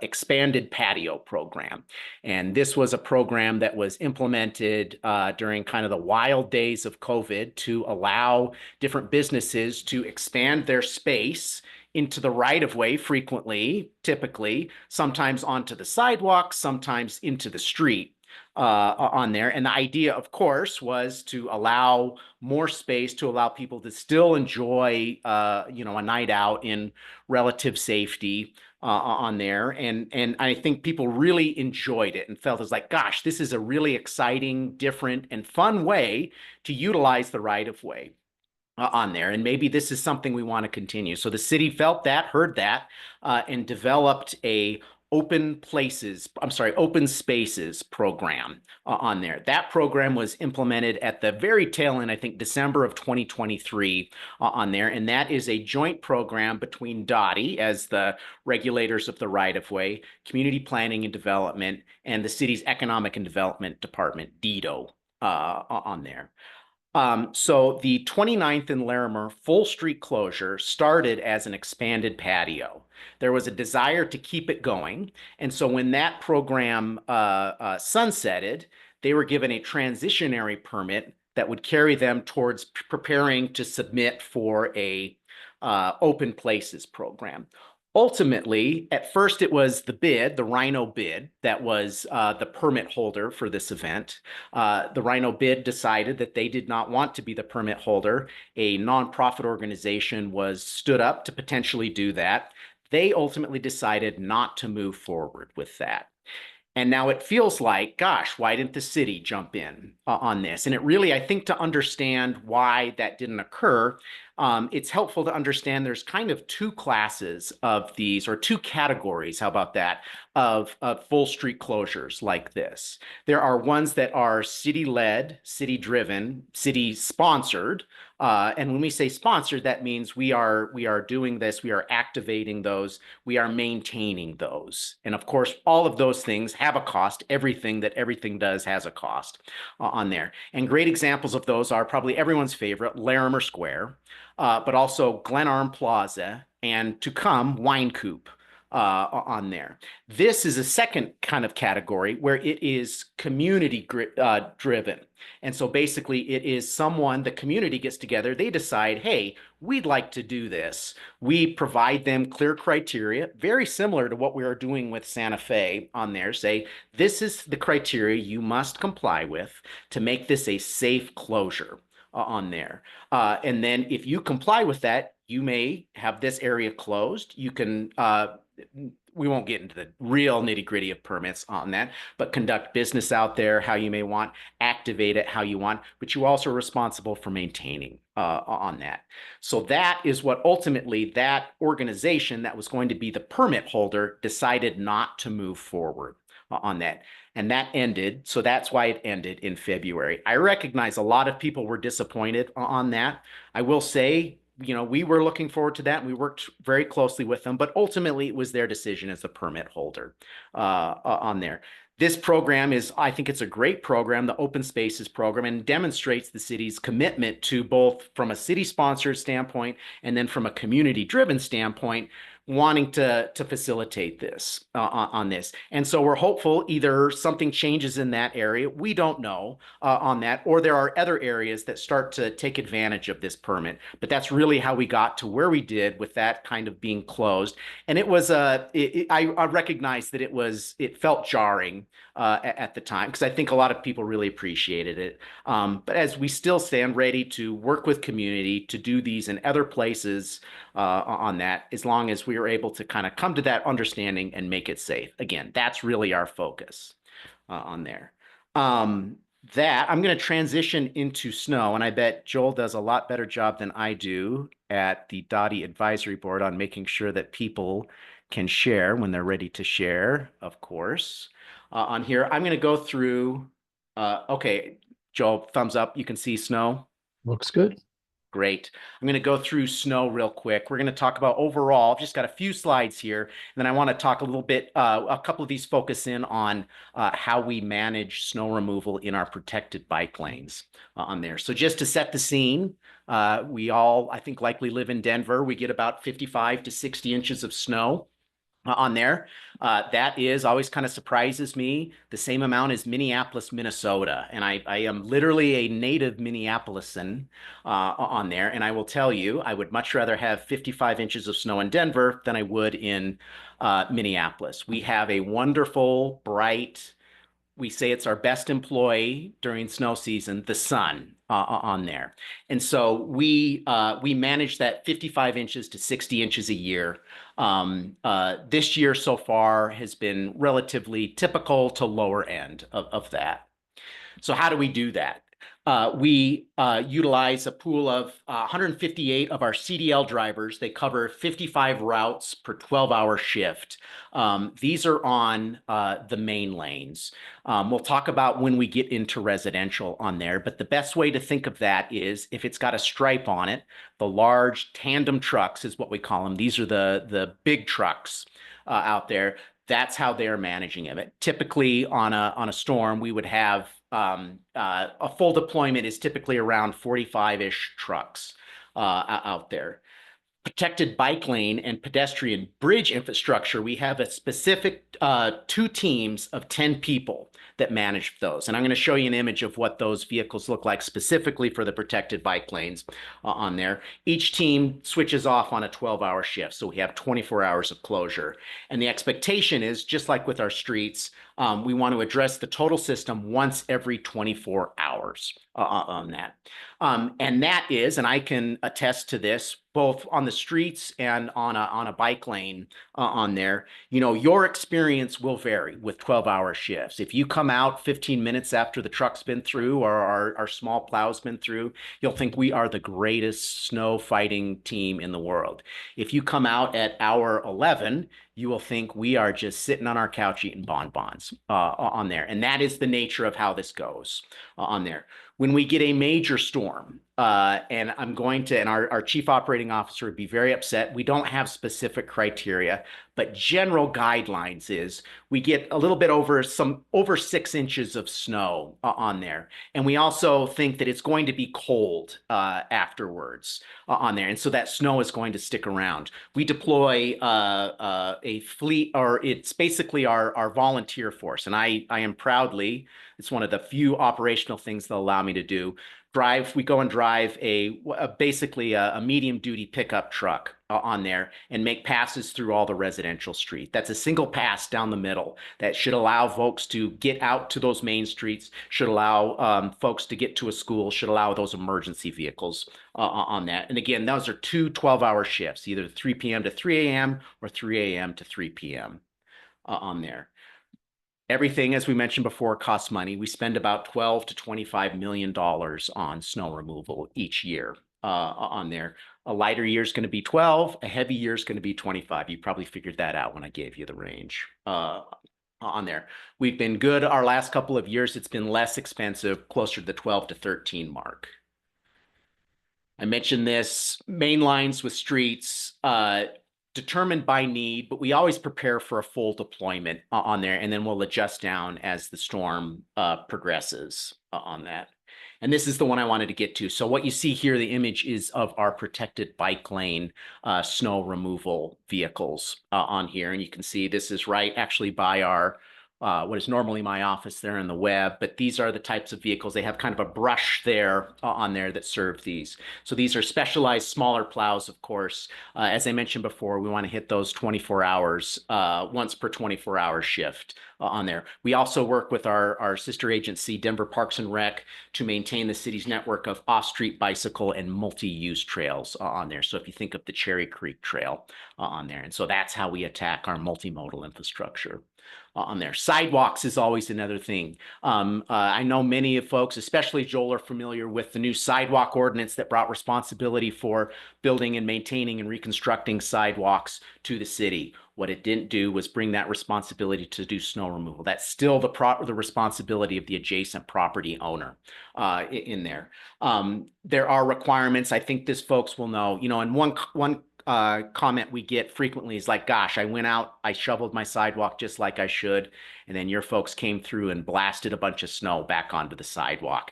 expanded patio program. And this was a program that was implemented during kind of the wild days of COVID to allow different businesses to expand their space into the right of way frequently, typically, sometimes onto the sidewalk, sometimes into the street on there. And the idea, of course, was to allow more space to allow people to still enjoy, a night out in relative safety on there. And I think people really enjoyed it and felt as like, gosh, this is a really exciting, different, and fun way to utilize the right of way on there. And maybe this is something we want to continue. So the city felt that, heard that, and developed a open spaces program on there. That program was implemented at the very tail end, I think December of 2023 on there. And that is a joint program between DOTI as the regulators of the right of way, community planning and development, and the city's economic and development department, DEDO on there. So the 29th and Larimer full street closure started as an expanded patio. There was a desire to keep it going. And so when that program sunsetted, they were given a transitionary permit that would carry them towards preparing to submit for a open places program. Ultimately, at first it was the bid, the Rhino bid, that was the permit holder for this event. The Rhino bid decided that they did not want to be the permit holder. A nonprofit organization was stood up to potentially do that. They ultimately decided not to move forward with that. And now it feels like, gosh, why didn't the city jump in on this? And it really, I think, to understand why that didn't occur, it's helpful to understand there's kind of two classes of these, or two categories, how about that, of full street closures like this. There are ones that are city-led, city-driven, city-sponsored. And when we say sponsored, that means we are doing this, we are activating those, we are maintaining those. And of course, all of those things have a cost. Everything does has a cost on there. And great examples of those are probably everyone's favorite, Larimer Square, but also Glenarm Plaza, and to come, Wine Coop. On there. This is a second kind of category where it is community driven. And so basically it is the community gets together, they decide, hey, we'd like to do this. We provide them clear criteria, very similar to what we are doing with Santa Fe on there. Say, this is the criteria you must comply with to make this a safe closure on there. And then if you comply with that, you may have this area closed. You can we won't get into the real nitty-gritty of permits on that, but conduct business out there how you may want, activate it how you want, but you also are responsible for maintaining on that. So that is what ultimately that organization that was going to be the permit holder decided not to move forward on that. And that ended. So that's why it ended in February. I recognize a lot of people were disappointed on that. I will say, we were looking forward to that, and we worked very closely with them, but ultimately it was their decision as the permit holder on there. This program I think it's a great program, the Open Spaces program, and demonstrates the city's commitment to both from a city-sponsored standpoint and then from a community-driven standpoint, wanting to facilitate this on this. And so we're hopeful either something changes in that area, we don't know on that, or there are other areas that start to take advantage of this permit. But that's really how we got to where we did with that kind of being closed. And it was I recognize that it felt jarring at the time, because I think a lot of people really appreciated it. But as we still stand ready to work with community to do these in other places on that, as long as we are able to kind of come to that understanding and make it safe. Again, that's really our focus on there. That I'm going to transition into snow, and I bet Joel does a lot better job than I do at the DOTI advisory board on making sure that people can share when they're ready to share, of course. On here, I'm going to go through, okay, Joel, thumbs up, you can see snow. Looks good. Great. I'm going to go through snow real quick. We're going to talk about overall, I've just got a few slides here, and then I want to talk a little bit, a couple of these focus in on how we manage snow removal in our protected bike lanes on there. So just to set the scene, we all, I think, likely live in Denver. We get about 55 to 60 inches of snow on there. That always kind of surprises me, the same amount as Minneapolis, Minnesota. And I am literally a native Minneapolisan on there. And I will tell you, I would much rather have 55 inches of snow in Denver than I would in Minneapolis. We have a wonderful, bright, we say it's our best employee during snow season, the sun on there. And so we manage that 55 inches to 60 inches a year. This year so far has been relatively typical to lower end of that. So how do we do that? We utilize a pool of 158 of our CDL drivers. They cover 55 routes per 12-hour shift. These are on the main lanes. We'll talk about when we get into residential on there, but the best way to think of that is if it's got a stripe on it, the large tandem trucks is what we call them. These are the big trucks out there. That's how they're managing it. Typically on a storm, we would have A full deployment is typically around 45-ish trucks out there. Protected bike lane and pedestrian bridge infrastructure, we have a specific 2 teams of 10 people that manage those. And I'm going to show you an image of what those vehicles look like specifically for the protected bike lanes on there. Each team switches off on a 12-hour shift, so we have 24 hours of closure. And the expectation is, just like with our streets, we want to address the total system once every 24 hours on that. And that is, and I can attest to this, both on the streets and on a bike lane on there, you know, your experience will vary with 12-hour shifts. If you come out 15 minutes after the truck's been through or our small plow's been through, you'll think we are the greatest snow fighting team in the world. If you come out at hour 11, you will think we are just sitting on our couch eating bonbons on there. And that is the nature of how this goes on there. When we get a major storm, and I'm going to, and our chief operating officer would be very upset, we don't have specific criteria, but general guidelines is we get a little bit over 6 inches of snow on there. And we also think that it's going to be cold afterwards on there. And so that snow is going to stick around. We deploy a fleet, or it's basically our volunteer force. And I am proudly, it's one of the few operational things they'll allow me to do. We go and drive basically a medium duty pickup truck on there and make passes through all the residential street. That's a single pass down the middle that should allow folks to get out to those main streets, should allow folks to get to a school, should allow those emergency vehicles on that. And again, those are 2 12-hour shifts, either 3 p.m. to 3 a.m. or 3 a.m. to 3 p.m. On there. Everything, as we mentioned before, costs money. We spend about $12 to $25 million on snow removal each year on there. A lighter year is going to be 12, a heavy year is going to be 25. You probably figured that out when I gave you the range on there. We've been good our last couple of years. It's been less expensive, closer to the 12 to 13 mark. I mentioned this, main lines with streets, determined by need, but we always prepare for a full deployment on there, and then we'll adjust down as the storm progresses on that. And this is the one I wanted to get to. So what you see here, the image is of our protected bike lane snow removal vehicles on here. And you can see this is right actually by our what is normally my office there in the web, but these are the types of vehicles. They have kind of a brush there on there that serve these. So these are specialized smaller plows, of course. As I mentioned before, we want to hit those 24 hours, once per 24-hour shift on there. We also work with our sister agency, Denver Parks and Rec, to maintain the city's network of off-street bicycle and multi-use trails on there. So if you think of the Cherry Creek Trail on there, and so that's how we attack our multimodal infrastructure on there. Sidewalks is always another thing. I know many of folks, especially Joel, are familiar with the new sidewalk ordinance that brought responsibility for building and maintaining and reconstructing sidewalks to the city. What it didn't do was bring that responsibility to do snow removal. That's still the responsibility of the adjacent property owner in there. There are requirements. I think this folks will know, you know, and one comment we get frequently is like, gosh, I went out, I shoveled my sidewalk just like I should, and then your folks came through and blasted a bunch of snow back onto the sidewalk.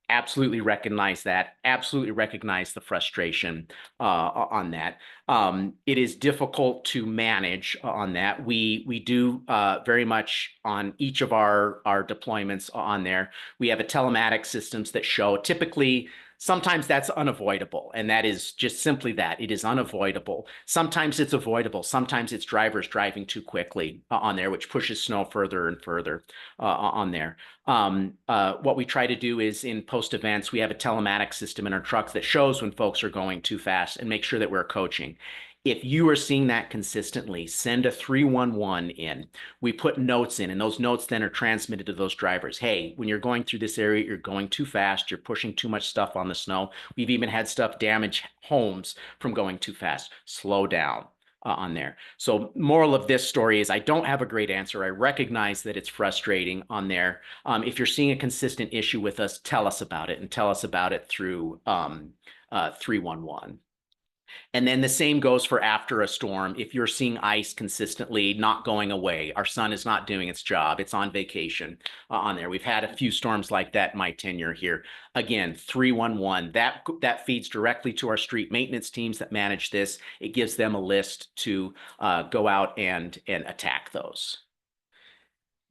Absolutely recognize that, absolutely recognize the frustration on that. It is difficult to manage on that. We do very much on each of our deployments on there. We have a telematics systems that show typically. Sometimes that's unavoidable, and that is just simply that. It is unavoidable. Sometimes it's avoidable. Sometimes it's drivers driving too quickly on there, which pushes snow further and further on there. What we try to do is in post events, we have a telematics system in our trucks that shows when folks are going too fast and make sure that we're coaching. If you are seeing that consistently, send a 311 in. We put notes in, and those notes then are transmitted to those drivers. Hey, when you're going through this area, you're going too fast. You're pushing too much stuff on the snow. We've even had stuff damage homes from going too fast. Slow down on there. So moral of this story is I don't have a great answer. I recognize that it's frustrating on there. If you're seeing a consistent issue with us, tell us about it, and tell us about it through 311. And then the same goes for after a storm. If you're seeing ice consistently not going away, our sun is not doing its job, it's on vacation on there. We've had a few storms like that in my tenure here. Again, 311, that feeds directly to our street maintenance teams that manage this. It gives them a list to go out and attack those.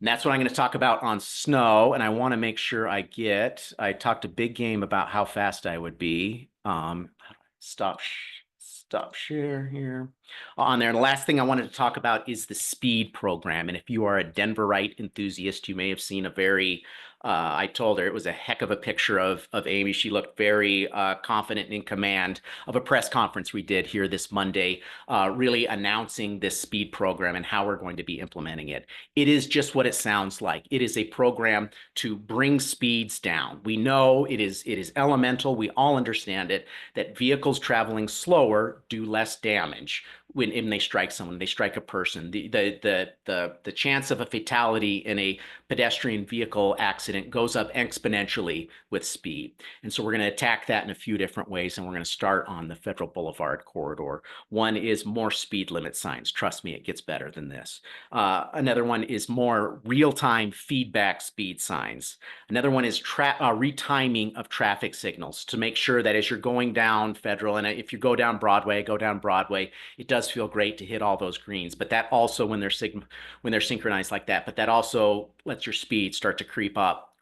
And that's what I'm going to talk about on snow. And I want to make sure I talked a big game about how fast I would be. Stop share here on there. And the last thing I wanted to talk about is the speed program. And if you are a Denverite enthusiast, you may have seen a very, I told her it was a heck of a picture of Amy. She looked very confident and in command of a press conference we did here this Monday, really announcing this speed program and how we're going to be implementing it. It is just what it sounds like. It is a program to bring speeds down. We know it is elemental. We all understand it, that vehicles traveling slower do less damage when they strike someone, they strike a person. The chance of a fatality in a pedestrian vehicle accident goes up exponentially with speed. And so we're going to attack that in a few different ways, and we're going to start on the Federal Boulevard corridor. One is more speed limit signs. Trust me, it gets better than this. Another one is more real-time feedback speed signs. Another one is retiming of traffic signals to make sure that as you're going down Federal, and if you go down Broadway, it does feel great to hit all those greens. But that also, when they're synchronized like that, but that also lets your speed start to creep up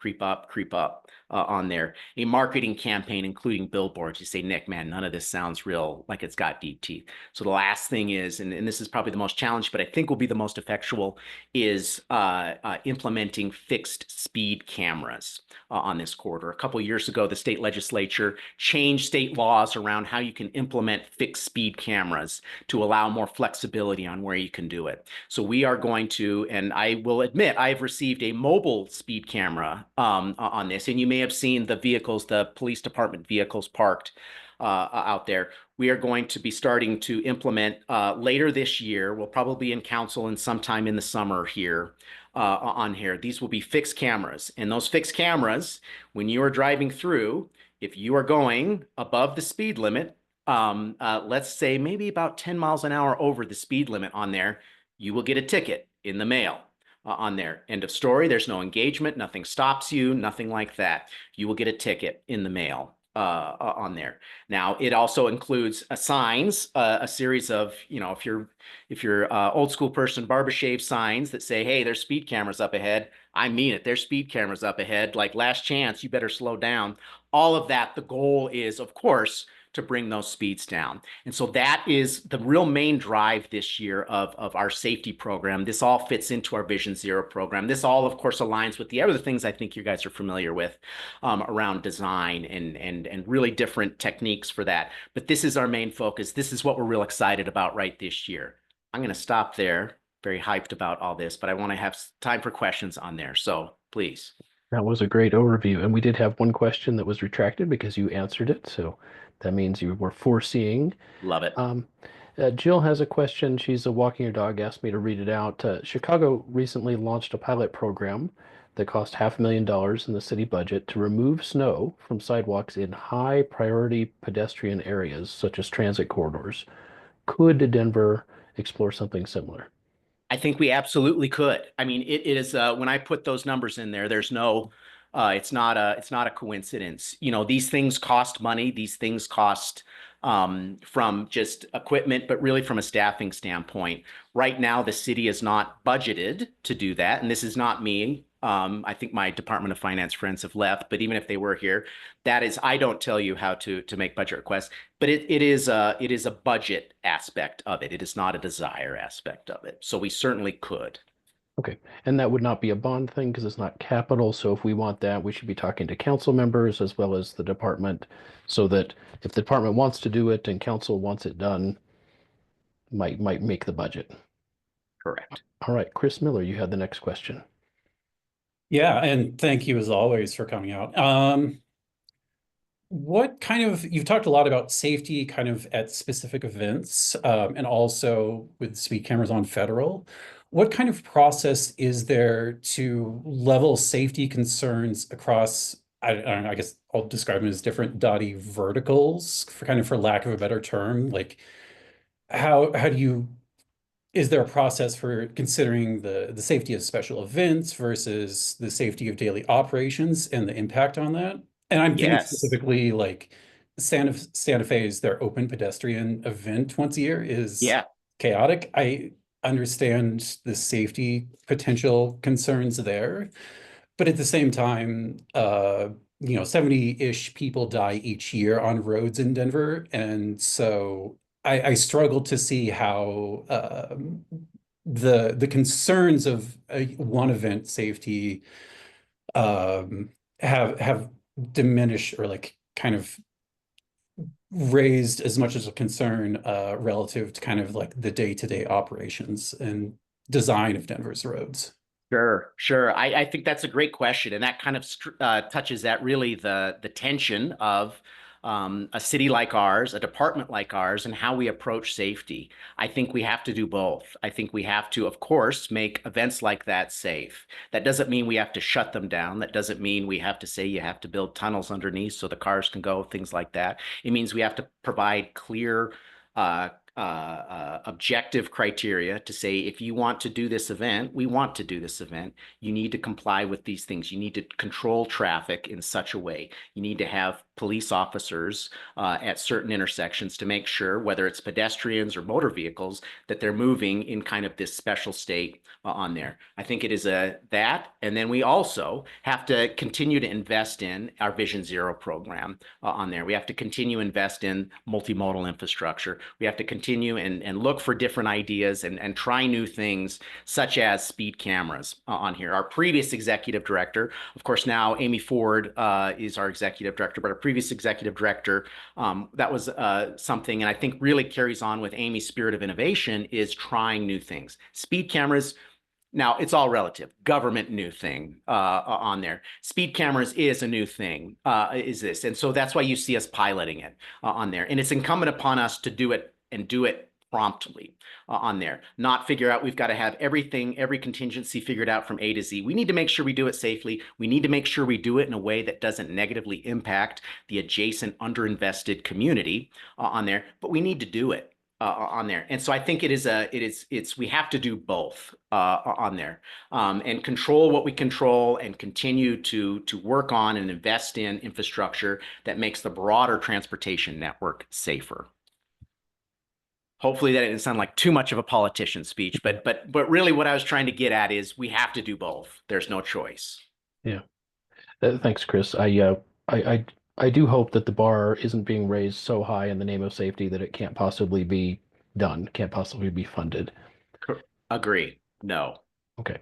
on there. A marketing campaign, including billboards. You say, Nick, man, none of this sounds real, like it's got deep teeth. So the last thing is, and this is probably the most challenged, but I think will be the most effectual, is implementing fixed speed cameras on this corridor. A couple of years ago, the state legislature changed state laws around how you can implement fixed speed cameras to allow more flexibility on where you can do it. So we are going to, and I will admit, I've received a mobile speed camera on this, and you may have seen the vehicles, the police department vehicles parked out there. We are going to be starting to implement later this year. We'll probably be in council and sometime in the summer here on here. These will be fixed cameras, and those fixed cameras, when you are driving through, if you are going above the speed limit, let's say maybe about 10 miles an hour over the speed limit on there, you will get a ticket in the mail. On there. End of story. There's no engagement. Nothing stops you. Nothing like that. You will get a ticket in the mail on there. Now, it also includes signs, a series of, if you're old school person, barber shave signs that say, hey, there's speed cameras up ahead. I mean it. There's speed cameras up ahead. Like, last chance, you better slow down. All of that. The goal is, of course, to bring those speeds down. And so that is the real main drive this year of our safety program. This all fits into our Vision Zero program. This all, of course, aligns with the other things I think you guys are familiar with around design and really different techniques for that. But this is our main focus. This is what we're real excited about right this year. I'm going to stop there. Very hyped about all this, but I want to have time for questions on there. So please. That was a great overview. And we did have one question that was retracted because you answered it. So that means you were foreseeing. Love it. Jill has a question. She's a walking your dog, asked me to read it out. Chicago recently launched a pilot program that cost $500,000 in the city budget to remove snow from sidewalks in high priority pedestrian areas, such as transit corridors. Could Denver explore something similar? I think we absolutely could. I mean, it is when I put those numbers in there, there's no, it's not a coincidence. These things cost money. These things cost from just equipment, but really from a staffing standpoint. Right now, the city is not budgeted to do that. And this is not me. I think my Department of Finance friends have left, but even if they were here, I don't tell you how to make budget requests, but it is a budget aspect of it. It is not a desire aspect of it. So we certainly could. Okay, and that would not be a bond thing because it's not capital. So if we want that, we should be talking to council members as well as the department, so that if the department wants to do it and council wants it done, might make the budget. Correct. All right, Chris Miller, you had the next question. Yeah, and thank you as always for coming out. You've talked a lot about safety kind of at specific events, and also with speed cameras on Federal. What kind of process is there to level safety concerns across I guess I'll describe them as different DOTI verticals, for kind of for lack of a better term. Like, how do you, is there a process for considering the safety of special events versus the safety of daily operations and the impact on that? And I'm thinking Yes. specifically like Santa Fe's, their open pedestrian event once a year is Yeah. chaotic. I understand the safety potential concerns there, but at the same time, 70-ish people die each year on roads in Denver. And so I struggle to see how the concerns of one event safety have diminished or like kind of raised as much as a concern relative to kind of like the day-to-day operations and design of Denver's roads. Sure, sure. I think that's a great question, and that kind of touches at really the tension of a city like ours, a department like ours, and how we approach safety. I think we have to do both. I think we have to, of course, make events like that safe. That doesn't mean we have to shut them down. That doesn't mean we have to say you have to build tunnels underneath so the cars can go, things like that. It means we have to provide clear objective criteria to say, if you want to do this event, we want to do this event, you need to comply with these things. You need to control traffic in such a way. You need to have police officers at certain intersections to make sure, whether it's pedestrians or motor vehicles, that they're moving in kind of this special state on there. I think it is that. And then we also have to continue to invest in our Vision Zero program on there. We have to continue to invest in multimodal infrastructure. We have to continue and look for different ideas and try new things, such as speed cameras on here. Our previous executive director, of course, now Amy Ford is our executive director, but our previous executive director, that was something, and I think really carries on with Amy's spirit of innovation, is trying new things. Speed cameras, now it's all relative. Government, new thing on there. Speed cameras is a new thing, is this. And so that's why you see us piloting it on there. And it's incumbent upon us to do it and do it promptly on there, not figure out we've got to have everything, every contingency figured out from A to Z. We need to make sure we do it safely. We need to make sure we do it in a way that doesn't negatively impact the adjacent underinvested community on there, but we need to do it on there. And so I think we have to do both on there and control what we control and continue to work on and invest in infrastructure that makes the broader transportation network safer. Hopefully that didn't sound like too much of a politician speech, but really what I was trying to get at is we have to do both. There's no choice. Yeah. Thanks, Chris. I do hope that the bar isn't being raised so high in the name of safety that it can't possibly be done, can't possibly be funded. Agree. No. Okay.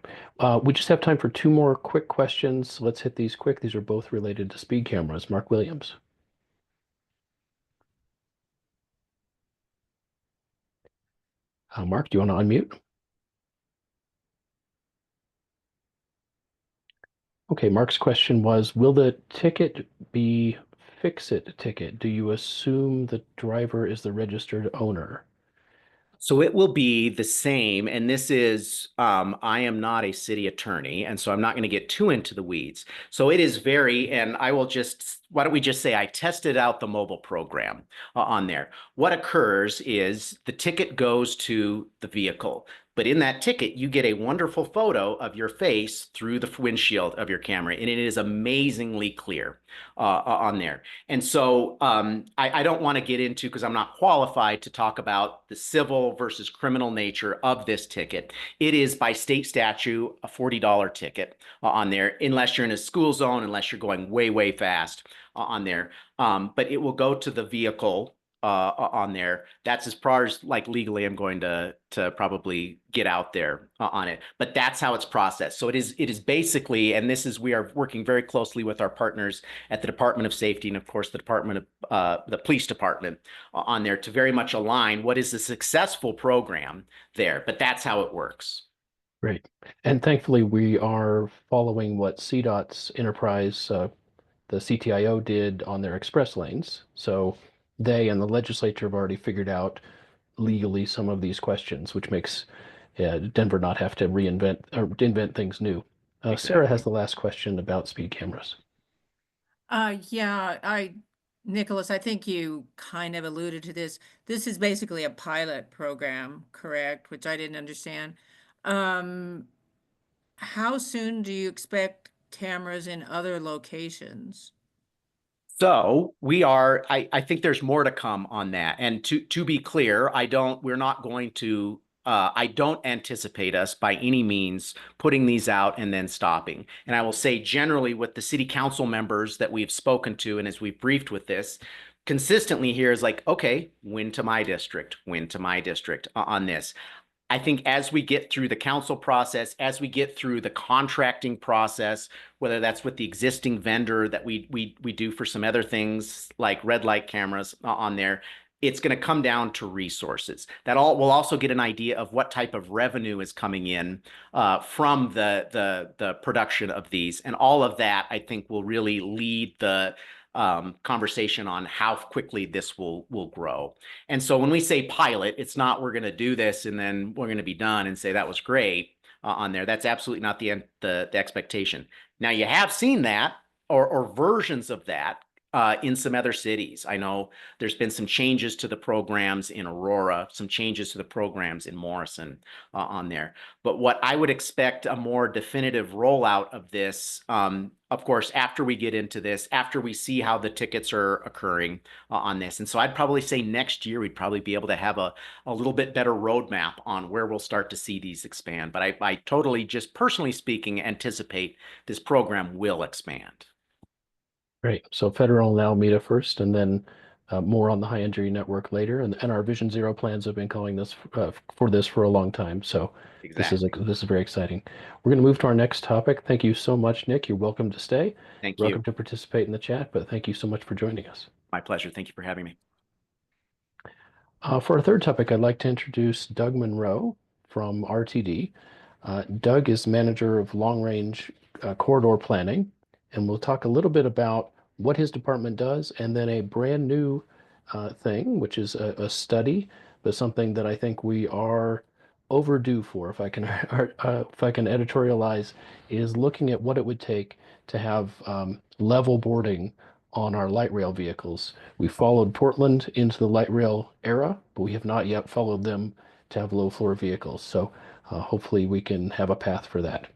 We just have time for two more quick questions. Let's hit these quick. These are both related to speed cameras. Mark Williams. Mark, do you want to unmute? Okay, Mark's question was, will the ticket be fix-it ticket? Do you assume the driver is the registered owner? So it will be the same, and this is, I am not a city attorney, and so I'm not going to get too into the weeds. So it is and I will just, why don't we just say I tested out the mobile program on there. What occurs is the ticket goes to the vehicle, but in that ticket, you get a wonderful photo of your face through the windshield of your camera, and it is amazingly clear on there. And so I don't want to get into, because I'm not qualified to talk about the civil versus criminal nature of this ticket. It is by state statute a $40 ticket on there, unless you're in a school zone, unless you're going way, way fast on there. But it will go to the vehicle on there. That's as far as like legally I'm going to probably get out there on it. But that's how it's processed. So it is basically, and we are working very closely with our partners at the Department of Safety and of course the the police department on there to very much align what is a successful program there. But that's how it works. Great. And thankfully we are following what CDOT's enterprise, the CTIO did on their express lanes. So they and the legislature have already figured out legally some of these questions, which makes Denver not have to reinvent or invent things new. Exactly. Sarah has the last question about speed cameras. Yeah, Nicholas, I think you kind of alluded to this. This is basically a pilot program, correct? Which I didn't understand. Um, how soon do you expect cameras in other locations? So I think there's more to come on that. And to be clear, we're not going to, I don't anticipate us by any means putting these out and then stopping. And I will say generally with the city council members that we've spoken to, and as we've briefed with this, consistently here is like, okay, win to my district, win to my district on this. I think as we get through the council process, as we get through the contracting process, whether that's with the existing vendor that we do for some other things like red light cameras on there, it's going to come down to resources. That all we'll also get an idea of what type of revenue is coming in from the production of these, and all of that I think will really lead the conversation on how quickly this will grow. And so when we say pilot, it's not we're going to do this and then we're going to be done and say that was great on there. That's absolutely not the expectation. Now you have seen that or versions of that in some other cities. I know there's been some changes to the programs in Aurora, some changes to the programs in Morrison on there. But what I would expect a more definitive rollout of this, of course, after we get into this, after we see how the tickets are occurring on this. And so I'd probably say next year we'd probably be able to have a little bit better roadmap on where we'll start to see these expand. But I totally, just personally speaking, anticipate this program will expand. Great. So federal and Alameda first, and then more on the high injury network later. And our Vision Zero plans have been calling this for this for a long time. So Exactly. this is very exciting. We're going to move to our next topic. Thank you so much, Nick. You're welcome to stay. Thank Welcome you. to participate in the chat, but thank you so much for joining us. My pleasure. Thank you for having me. For our third topic, I'd like to introduce Doug Monroe from RTD. Doug is manager of long-range corridor planning, and we'll talk a little bit about what his department does, and then a brand new thing, which is a study, but something that I think we are overdue for, if I can editorialize, is looking at what it would take to have level boarding on our light rail vehicles. We followed Portland into the light rail era, but we have not yet followed them to have low floor vehicles. So hopefully we can have a path for that.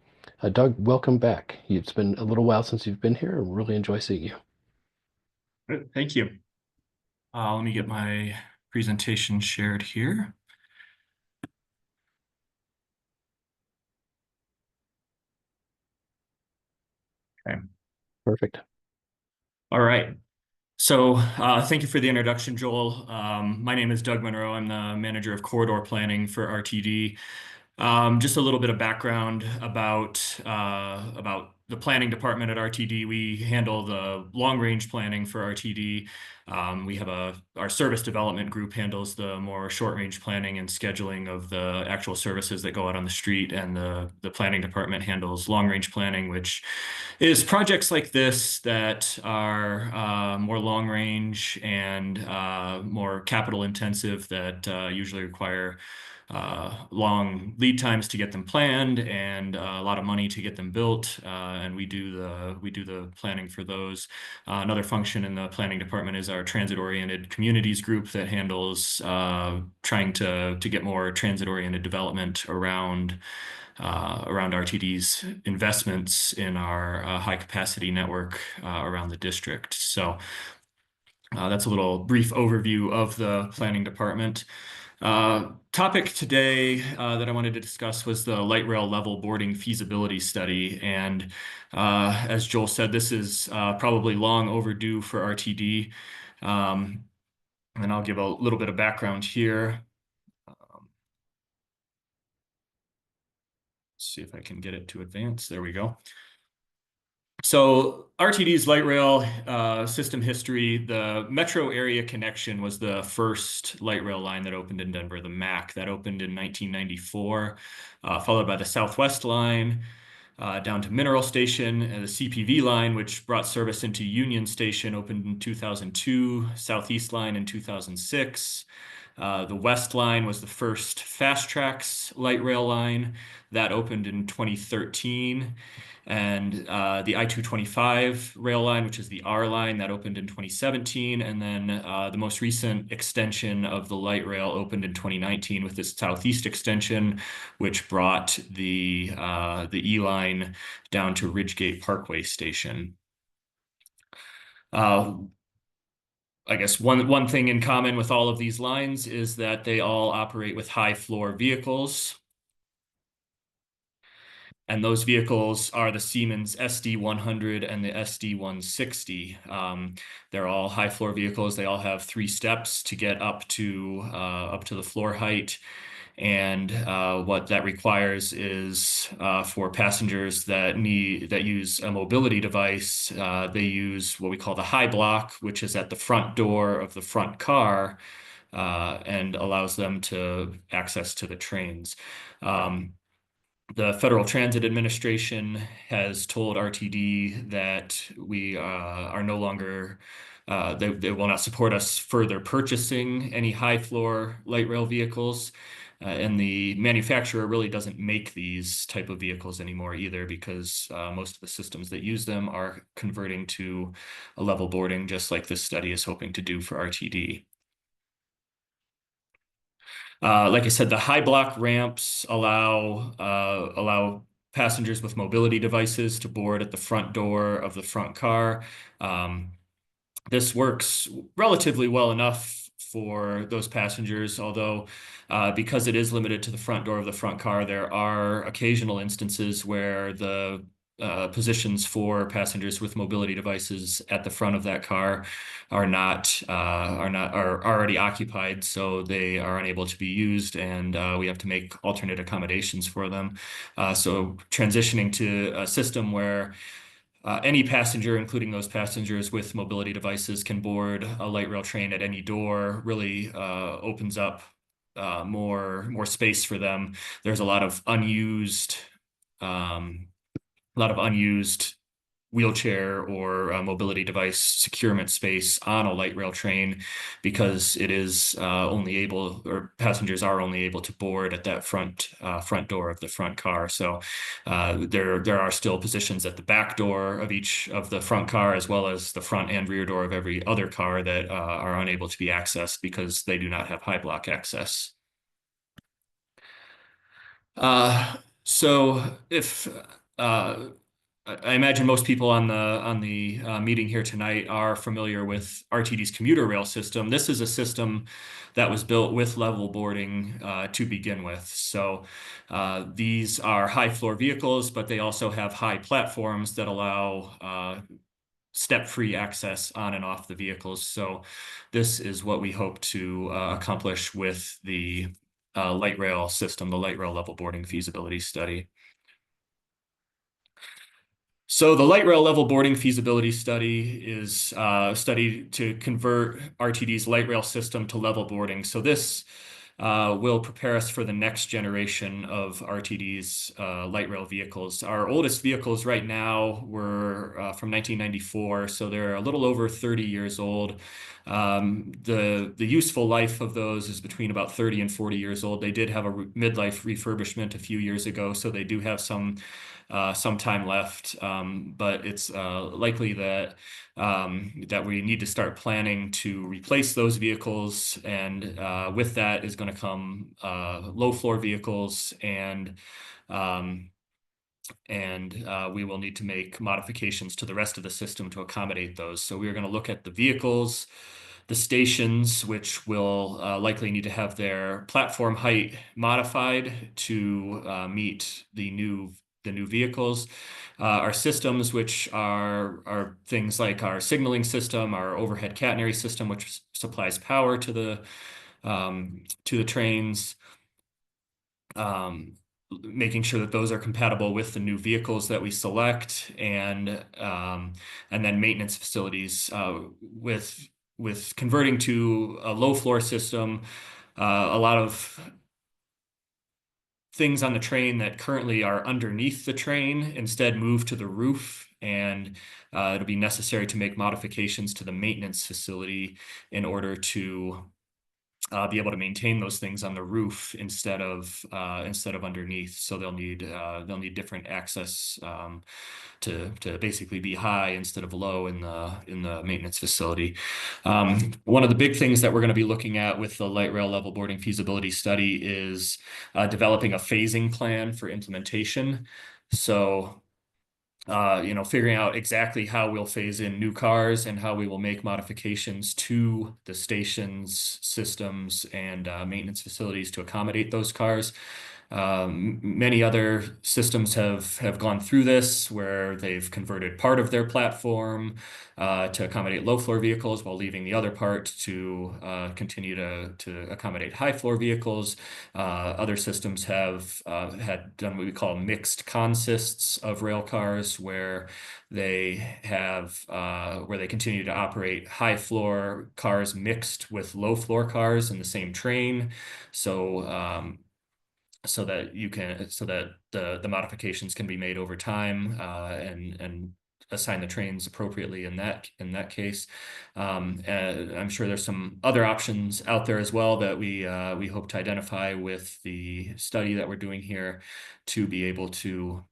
Doug, welcome back. It's been a little while since you've been here. I really enjoy seeing you. Good, thank you. Let me get my presentation shared here. Okay. Perfect. All right. So thank you for the introduction, Joel. My name is Doug Monroe. I'm the manager of corridor planning for RTD. Just a little bit of background about the planning department at RTD. We handle the long-range planning for RTD. We have our service development group handles the more short-range planning and scheduling of the actual services that go out on the street, and the planning department handles long-range planning, which is projects like this that are more long-range and more capital-intensive, that usually require long lead times to get them planned and a lot of money to get them built, and we do the planning for those. Another function in the planning department is our transit-oriented communities group that handles trying to get more transit-oriented development around RTD's investments in our high capacity network around the district. So that's a little brief overview of the planning department. Topic today that I wanted to discuss was the light rail level boarding feasibility study. And as Joel said, this is probably long overdue for RTD. And I'll give a little bit of background here. See if I can get it to advance. There we go. So RTD's light rail system history, the metro area connection was the first light rail line that opened in Denver, the MAC. That opened in 1994, followed by the Southwest line down to Mineral Station, and the CPV line, which brought service into Union Station, opened in 2002, Southeast line in 2006. The West Line was the first Fast Tracks light rail line that opened in 2013. And the I-225 rail line, which is the R line, that opened in 2017. And then the most recent extension of the light rail opened in 2019 with this Southeast extension, which brought the E line down to Ridgegate Parkway Station. I guess one thing in common with all of these lines is that they all operate with high floor vehicles. And those vehicles are the Siemens SD100 and the SD160. They're all high floor vehicles. They all have 3 steps to get up to the floor height. And what that requires is for passengers that use a mobility device, they use what we call the high block, which is at the front door of the front car, and allows them to access to the trains. The Federal Transit Administration has told RTD that we are no longer, they will not support us further purchasing any high floor light rail vehicles. And the manufacturer really doesn't make these type of vehicles anymore either, because most of the systems that use them are converting to a level boarding, just like this study is hoping to do for RTD. Like I said, the high block ramps allow passengers with mobility devices to board at the front door of the front car. This works relatively well enough for those passengers, although because it is limited to the front door of the front car, there are occasional instances where the positions for passengers with mobility devices at the front of that car are already occupied, so they are unable to be used, and we have to make alternate accommodations for them. So transitioning to a system where any passenger, including those passengers with mobility devices, can board a light rail train at any door really opens up more space for them. There's a lot of unused wheelchair or mobility device securement space on a light rail train, because it is passengers are only able to board at that front door of the front car. So there are still positions at the back door of each of the front car, as well as the front and rear door of every other car that are unable to be accessed because they do not have high block access. So if I imagine most people on the meeting here tonight are familiar with RTD's commuter rail system. This is a system that was built with level boarding to begin with. So these are high floor vehicles, but they also have high platforms that allow step-free access on and off the vehicles. So this is what we hope to accomplish with the light rail system, the light rail level boarding feasibility study. So the light rail level boarding feasibility study is a study to convert RTD's light rail system to level boarding. So this will prepare us for the next generation of RTD's light rail vehicles. Our oldest vehicles right now were from 1994, so they're a little over 30 years old. The useful life of those is between about 30 and 40 years old. They did have a midlife refurbishment a few years ago, so they do have some time left, but it's likely that we need to start planning to replace those vehicles, and with that is going to come low floor vehicles, and we will need to make modifications to the rest of the system to accommodate those. So we are going to look at the vehicles, the stations, which will likely need to have their platform height modified to meet the new vehicles, our systems, which are things like our signaling system, our overhead catenary system, which supplies power to the trains, making sure that those are compatible with the new vehicles that we select, and then maintenance facilities. With converting to a low floor system, a lot of things on the train that currently are underneath the train instead move to the roof, and it'll be necessary to make modifications to the maintenance facility in order to be able to maintain those things on the roof instead of underneath. So they'll need different access to basically be high instead of low in the maintenance facility. One of the big things that we're going to be looking at with the light rail level boarding feasibility study is developing a phasing plan for implementation. So figuring out exactly how we'll phase in new cars and how we will make modifications to the stations, systems, and maintenance facilities to accommodate those cars. Many other systems have gone through this, where they've converted part of their platform to accommodate low floor vehicles while leaving the other part to continue to accommodate high floor vehicles. Other systems have had done what we call mixed consists of rail cars, where they continue to operate high floor cars mixed with low floor cars in the same train. So that the modifications can be made over time and assign the trains appropriately in that case. And I'm sure there's some other options out there as well that we hope to identify with the study that we're doing here, to be able to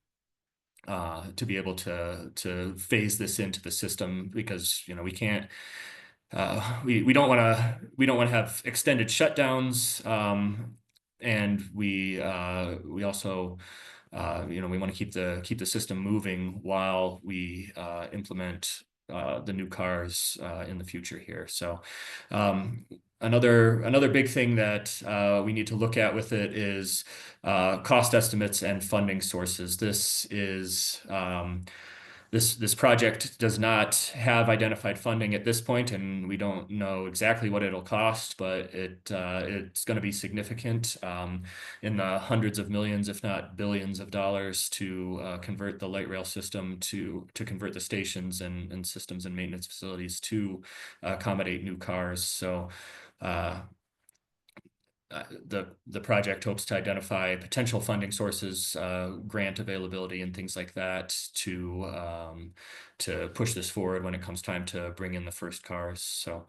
phase this into the system, because we can't. We don't want to have extended shutdowns. And we also we want to keep the system moving while we implement the new cars in the future here. So another big thing that we need to look at with it is cost estimates and funding sources. This project does not have identified funding at this point, and we don't know exactly what it'll cost, but it's going to be significant, in the hundreds of millions, if not billions of dollars, to convert the light rail system, to convert the stations and systems and maintenance facilities to accommodate new cars. So the project hopes to identify potential funding sources, grant availability, and things like that to push this forward when it comes time to bring in the first cars. So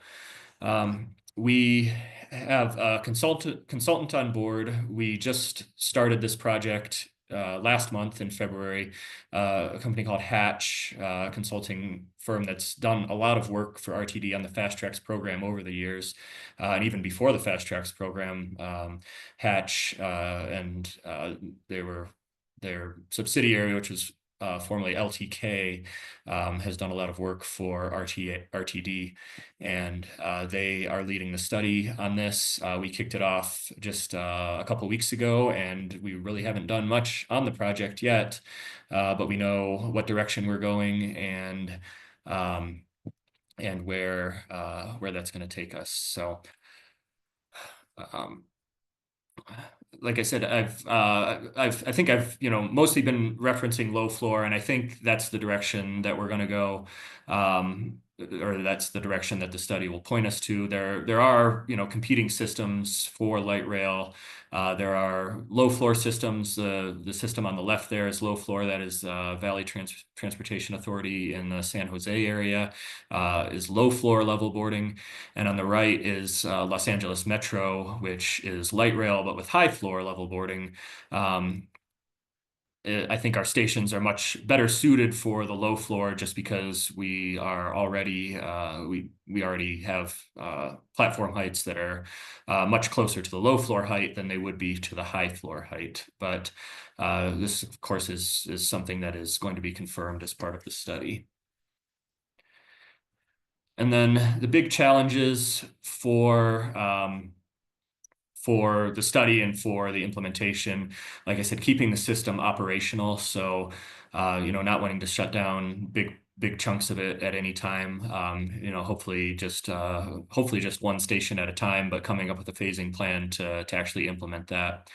we have a consultant on board. We just started this project last month in February. A company called Hatch, a consulting firm that's done a lot of work for RTD on the Fast Tracks program over the years, and even before the Fast Tracks program. Hatch and their subsidiary, which was formerly LTK, has done a lot of work for RTD, and they are leading the study on this. We kicked it off just a couple weeks ago, and we really haven't done much on the project yet, but we know what direction we're going and where that's going to take us. So like I said, I think I've mostly been referencing low floor, and I think that's the direction that we're going to go, or that's the direction that the study will point us to. There are competing systems for light rail. There are low floor systems. The system on the left there is low floor. That is Valley Transportation Authority in the San Jose area, is low floor level boarding. And on the right is Los Angeles Metro, which is light rail, but with high floor level boarding. I think our stations are much better suited for the low floor, just because we are already we already have platform heights that are much closer to the low floor height than they would be to the high floor height. But this, of course, is something that is going to be confirmed as part of the study. And then the big challenges for the study and for the implementation, like I said, keeping the system operational. So, not wanting to shut down big chunks of it at any time. Hopefully just one station at a time, but coming up with a phasing plan to actually implement that.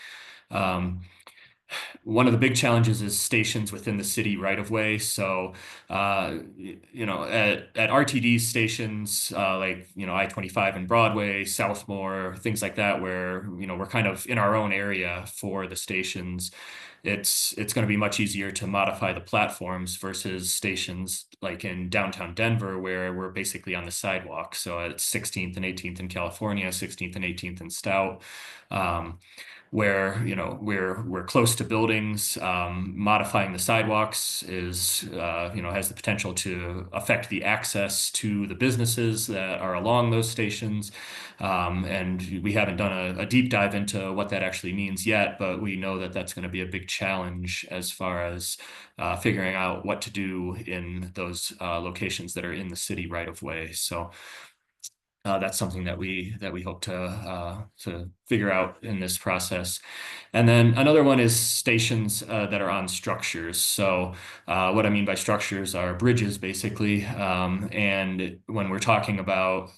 one of the big challenges is stations within the city right of way. So, you know, at RTD stations, like, you know, I-25 and Broadway, Southmore, things like that, where, you know, we're kind of in our own area for the stations. It's going to be much easier to modify the platforms versus stations like in downtown Denver, where we're basically on the sidewalk. So at 16th and 18th in California, 16th and 18th in Stout. Where, you know, we're close to buildings. Modifying the sidewalks is, you know, has the potential to affect the access to the businesses that are along those stations. And we haven't done a deep dive into what that actually means yet, but we know that that's going to be a big challenge as far as figuring out what to do in those locations that are in the city right of way. So that's something that we hope to figure out in this process. And then another one is stations that are on structures. So what I mean by structures are bridges, basically. And when we're talking about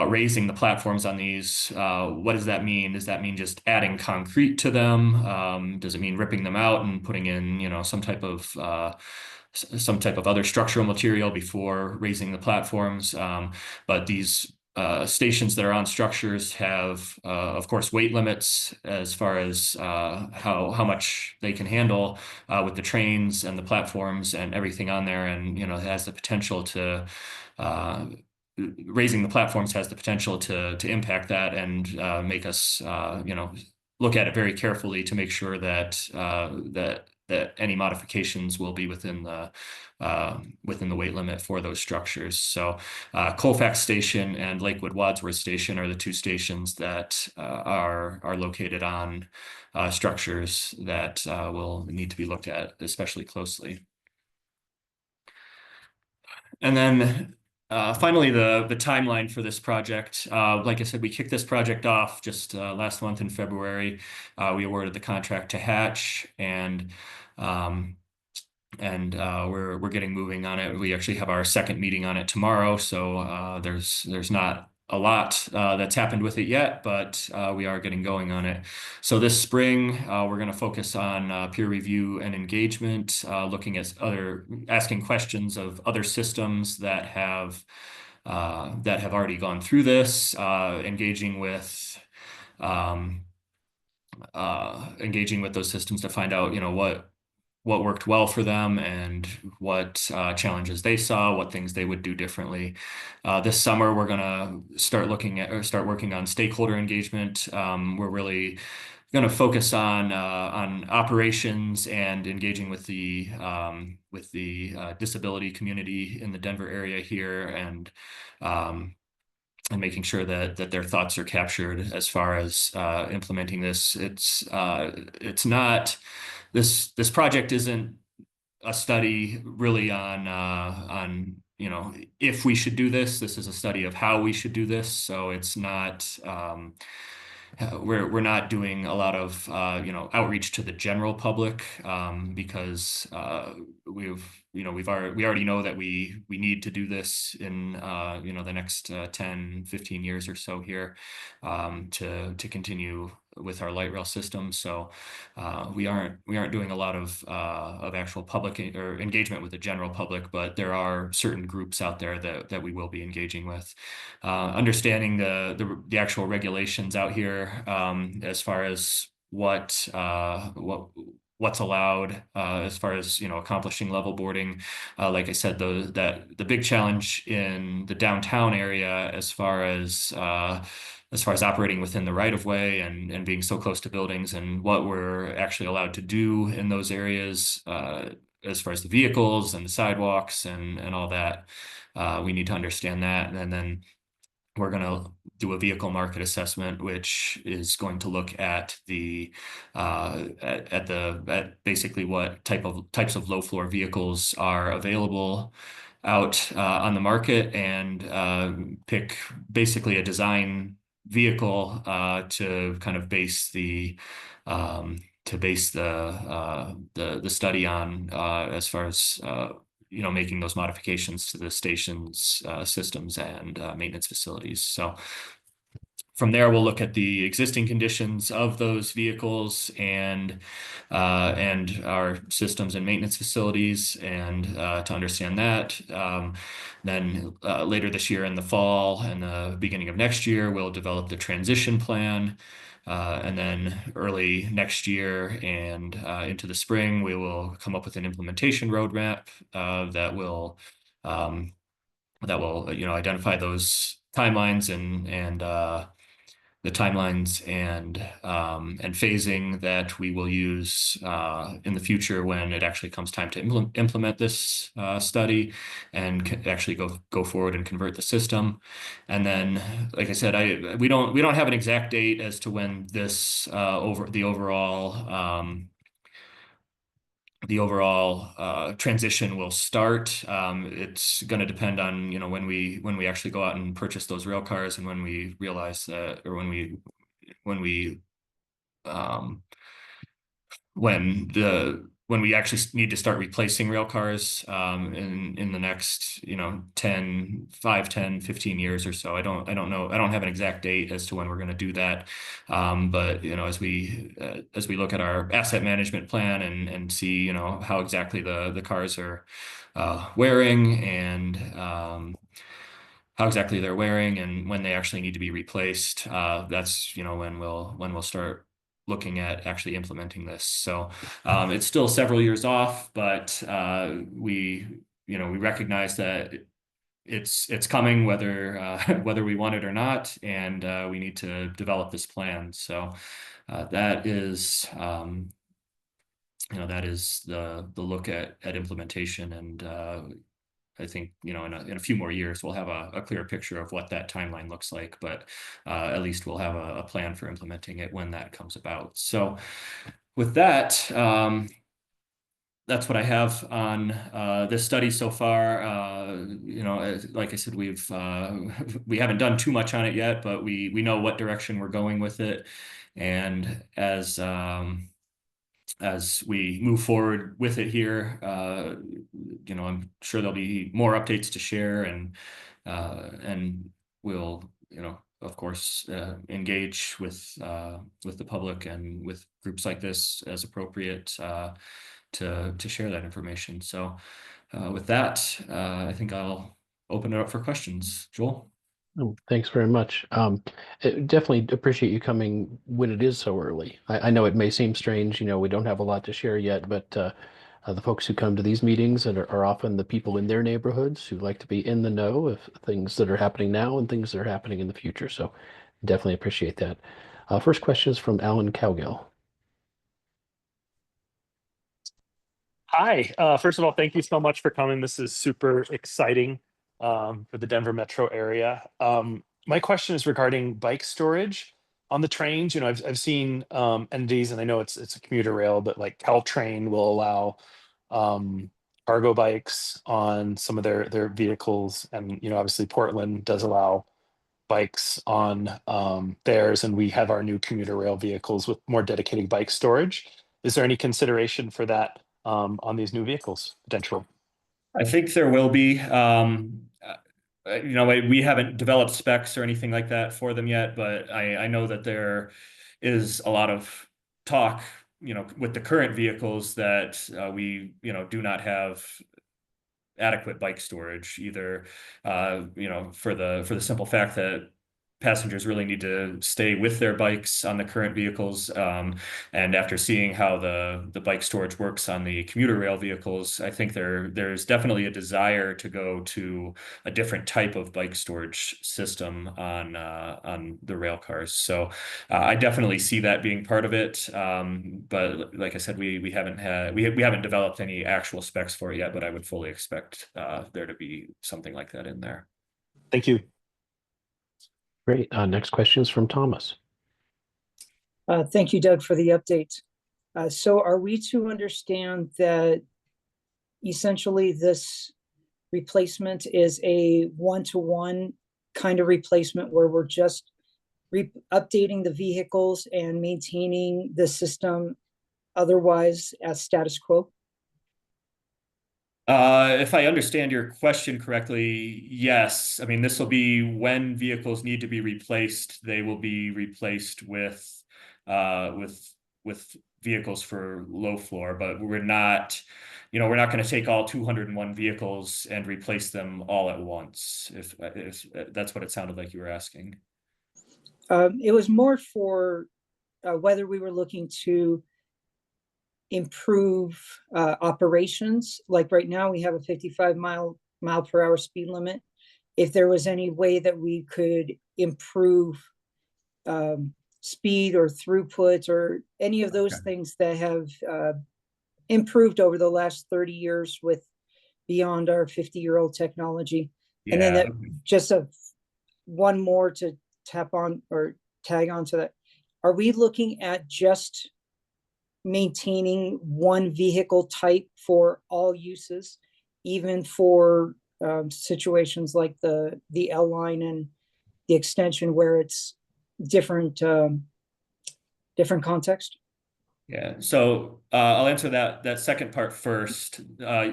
raising the platforms on these, what does that mean? Does that mean just adding concrete to them? Does it mean ripping them out and putting in, you know, some type of other structural material before raising the platforms? But these stations that are on structures have, of course, weight limits as far as how much they can handle with the trains and the platforms and everything on there. And, you know, it has the potential to raising the platforms has the potential to impact that and make us, you know, look at it very carefully to make sure that that any modifications will be within the weight limit for those structures. So Colfax Station and Lakewood Wadsworth Station are the two stations that are located on structures that will need to be looked at especially closely. And then finally, the timeline for this project. Like I said, we kicked this project off just last month in February. We awarded the contract to Hatch, and we're getting moving on it. We actually have our second meeting on it tomorrow, so there's not a lot that's happened with it yet, but we are getting going on it. So this spring, we're going to focus on peer review and engagement, looking at asking questions of other systems that have already gone through this, engaging with those systems to find out, you know, what worked well for them and what challenges they saw, what things they would do differently. This summer, we're going to start working on stakeholder engagement. We're really going to focus on operations and engaging with the disability community in the Denver area here, and making sure that their thoughts are captured as far as implementing this. It's not. This project isn't a study really on you know, if we should do this. This is a study of how we should do this. So it's not we're not doing a lot of you know, outreach to the general public because we already know that we need to do this in you know, the next 10, 15 years or so here to continue with our light rail system. So we aren't doing a lot of actual public or engagement with the general public, but there are certain groups out there that we will be engaging with. Understanding the actual regulations out here as far as what's allowed as far as, you know, accomplishing level boarding. Like I said, the big challenge in the downtown area as far as operating within the right of way and being so close to buildings and what we're actually allowed to do in those areas as far as the vehicles and the sidewalks and all that. We need to understand that. And then we're going to do a vehicle market assessment, which is going to look at at basically what types of low floor vehicles are available out on the market, and pick basically a design vehicle to kind of base the study on as far as you know, making those modifications to the station's systems and maintenance facilities. So from there, we'll look at the existing conditions of those vehicles and our systems and maintenance facilities, and to understand that. Then later this year in the fall and the beginning of next year, we'll develop the transition plan. And then early next year and into the spring, we will come up with an implementation roadmap that will identify those timelines and the timelines and phasing that we will use in the future when it actually comes time to implement this study and actually go forward and convert the system. And then, like I said, we don't have an exact date as to when this the overall transition will start. It's going to depend on when we actually go out and purchase those rail cars, and when we realize that, or when we actually need to start replacing rail cars in the next 5, 10, 15 years or so. I don't know. I don't have an exact date as to when we're going to do that. But as we look at our asset management plan and see how exactly the cars are wearing, and how exactly they're wearing and when they actually need to be replaced, that's when we'll start looking at actually implementing this. So it's still several years off, but we recognize that it's coming, whether we want it or not, and we need to develop this plan. So that is the look at implementation, and I think in a few more years we'll have a clearer picture of what that timeline looks like, but at least we'll have a plan for implementing it when that comes about. So with that, that's what I have on this study so far. Like I said, we haven't done too much on it yet, but we know what direction we're going with it, and as we move forward with it here, I'm sure there'll be more updates to share, and we'll, of course, engage with the public and with groups like this as appropriate to share that information. So with that, I think I'll open it up for questions. Joel? Oh, thanks very much. Definitely appreciate you coming when it is so early. I know it may seem strange, we don't have a lot to share yet, but the folks who come to these meetings and are often the people in their neighborhoods who like to be in the know of things that are happening now and things that are happening in the future. So definitely appreciate that. First question is from Alan Cowgill. Hi. First of all, thank you so much for coming. This is super exciting for the Denver metro area. My question is regarding bike storage on the trains. I've seen entities, and I know it's a commuter rail, but like Caltrain will allow cargo bikes on some of their vehicles, and obviously Portland does allow bikes on theirs, and we have our new commuter rail vehicles with more dedicated bike storage. Is there any consideration for that on these new vehicles potentially? I think there will be. We haven't developed specs or anything like that for them yet, but I know that there is a lot of talk, with the current vehicles that we, do not have adequate bike storage either, for the simple fact that passengers really need to stay with their bikes on the current vehicles. And after seeing how the bike storage works on the commuter rail vehicles, I think there's definitely a desire to go to a different type of bike storage system on the rail cars. So I definitely see that being part of it. But like I said, we haven't developed any actual specs for it yet, but I would fully expect there to be something like that in there. Thank you. Great. Next question is from Thomas. Thank you, Doug, for the update. So are we to understand that essentially this replacement is a one-to-one kind of replacement where we're just updating the vehicles and maintaining the system otherwise as status quo? If I understand your question correctly, yes. I mean, this will be when vehicles need to be replaced, they will be replaced with vehicles for low floor, but we're not, we're not going to take all 201 vehicles and replace them all at once, if that's what it sounded like you were asking. It was more for whether we were looking to improve operations. Like right now, we have a 55 mile per hour speed limit. If there was any way that we could improve speed or throughput or any of those things that have improved over the last 30 years with beyond our 50-year-old technology. And then just one more to tap on or tag on to that. Are we looking at just maintaining one vehicle type for all uses, even for situations like the L line and the extension where it's different context? Yeah, so I'll answer that second part first.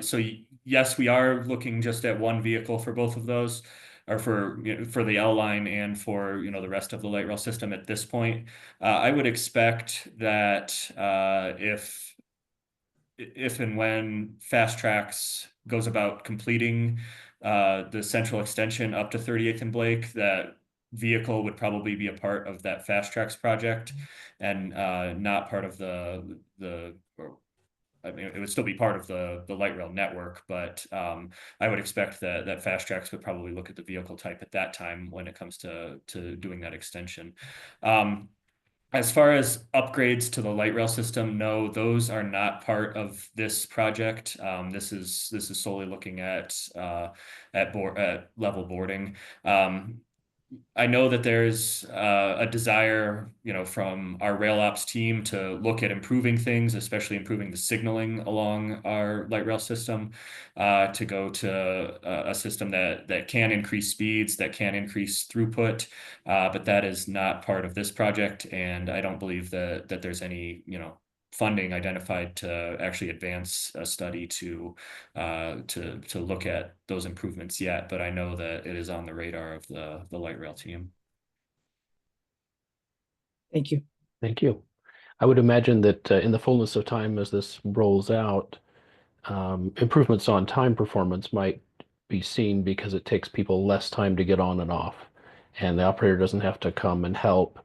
So yes, we are looking just at one vehicle for both of those, or for the L line and for the rest of the light rail system at this point. I would expect that if and when Fast Tracks goes about completing the central extension up to 38th and Blake, that vehicle would probably be a part of that Fast Tracks project and not part of I mean, it would still be part of the light rail network, but I would expect that Fast Tracks would probably look at the vehicle type at that time when it comes to doing that extension. As far as upgrades to the light rail system, no, those are not part of this project. This is solely looking at level boarding. I know that there's a desire, from our rail ops team to look at improving things, especially improving the signaling along our light rail system, to go to a system that can increase speeds, that can increase throughput, but that is not part of this project, and I don't believe that there's any, funding identified to actually advance a study to look at those improvements yet, but I know that it is on the radar of the light rail team. Thank you. Thank you. I would imagine that in the fullness of time as this rolls out, improvements on time performance might be seen because it takes people less time to get on and off, and the operator doesn't have to come and help,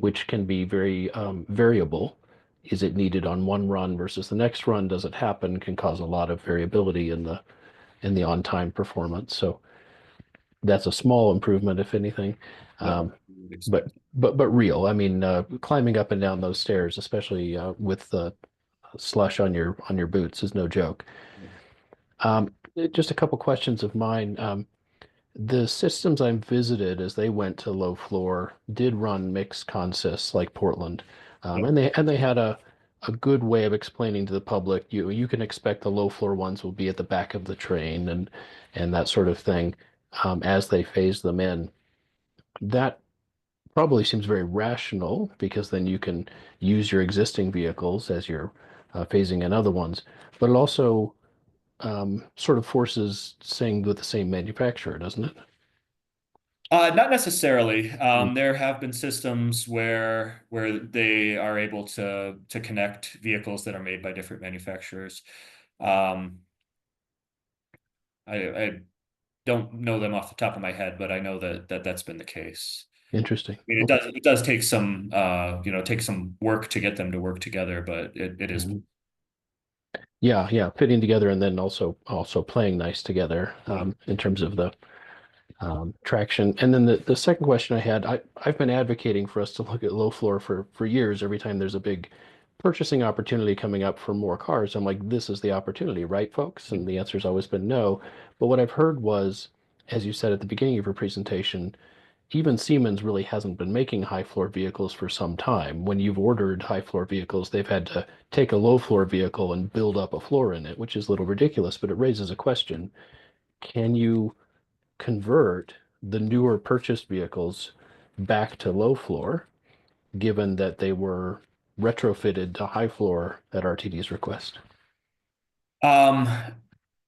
which can be very variable. Is it needed on one run versus the next run? Does it happen? Can cause a lot of variability in the on-time performance. So that's a small improvement, if anything, but real. I mean, climbing up and down those stairs, especially with the slush on your boots, is no joke. Just a couple questions of mine. The systems I visited as they went to low floor did run mixed consists like Portland, and they had a good way of explaining to the public you can expect the low floor ones will be at the back of the train and that sort of thing as they phase them in. That probably seems very rational because then you can use your existing vehicles as you're phasing in other ones, but it also sort of forces staying with the same manufacturer, doesn't it? Not necessarily. There have been systems where they are able to connect vehicles that are made by different manufacturers. I don't know them off the top of my head, but I know that's been the case. Interesting. I mean, it does take some take some work to get them to work together, but it is. Yeah, fitting together and then also playing nice together in terms of the traction. And then the second question I had, I've been advocating for us to look at low floor for years. Every time there's a big purchasing opportunity coming up for more cars, I'm like, this is the opportunity, right, folks? And the answer's always been no. But what I've heard was, as you said at the beginning of your presentation, even Siemens really hasn't been making high floor vehicles for some time. When you've ordered high floor vehicles, they've had to take a low floor vehicle and build up a floor in it, which is a little ridiculous, but it raises a question. Can you convert the newer purchased vehicles back to low floor, given that they were retrofitted to high floor at RTD's request?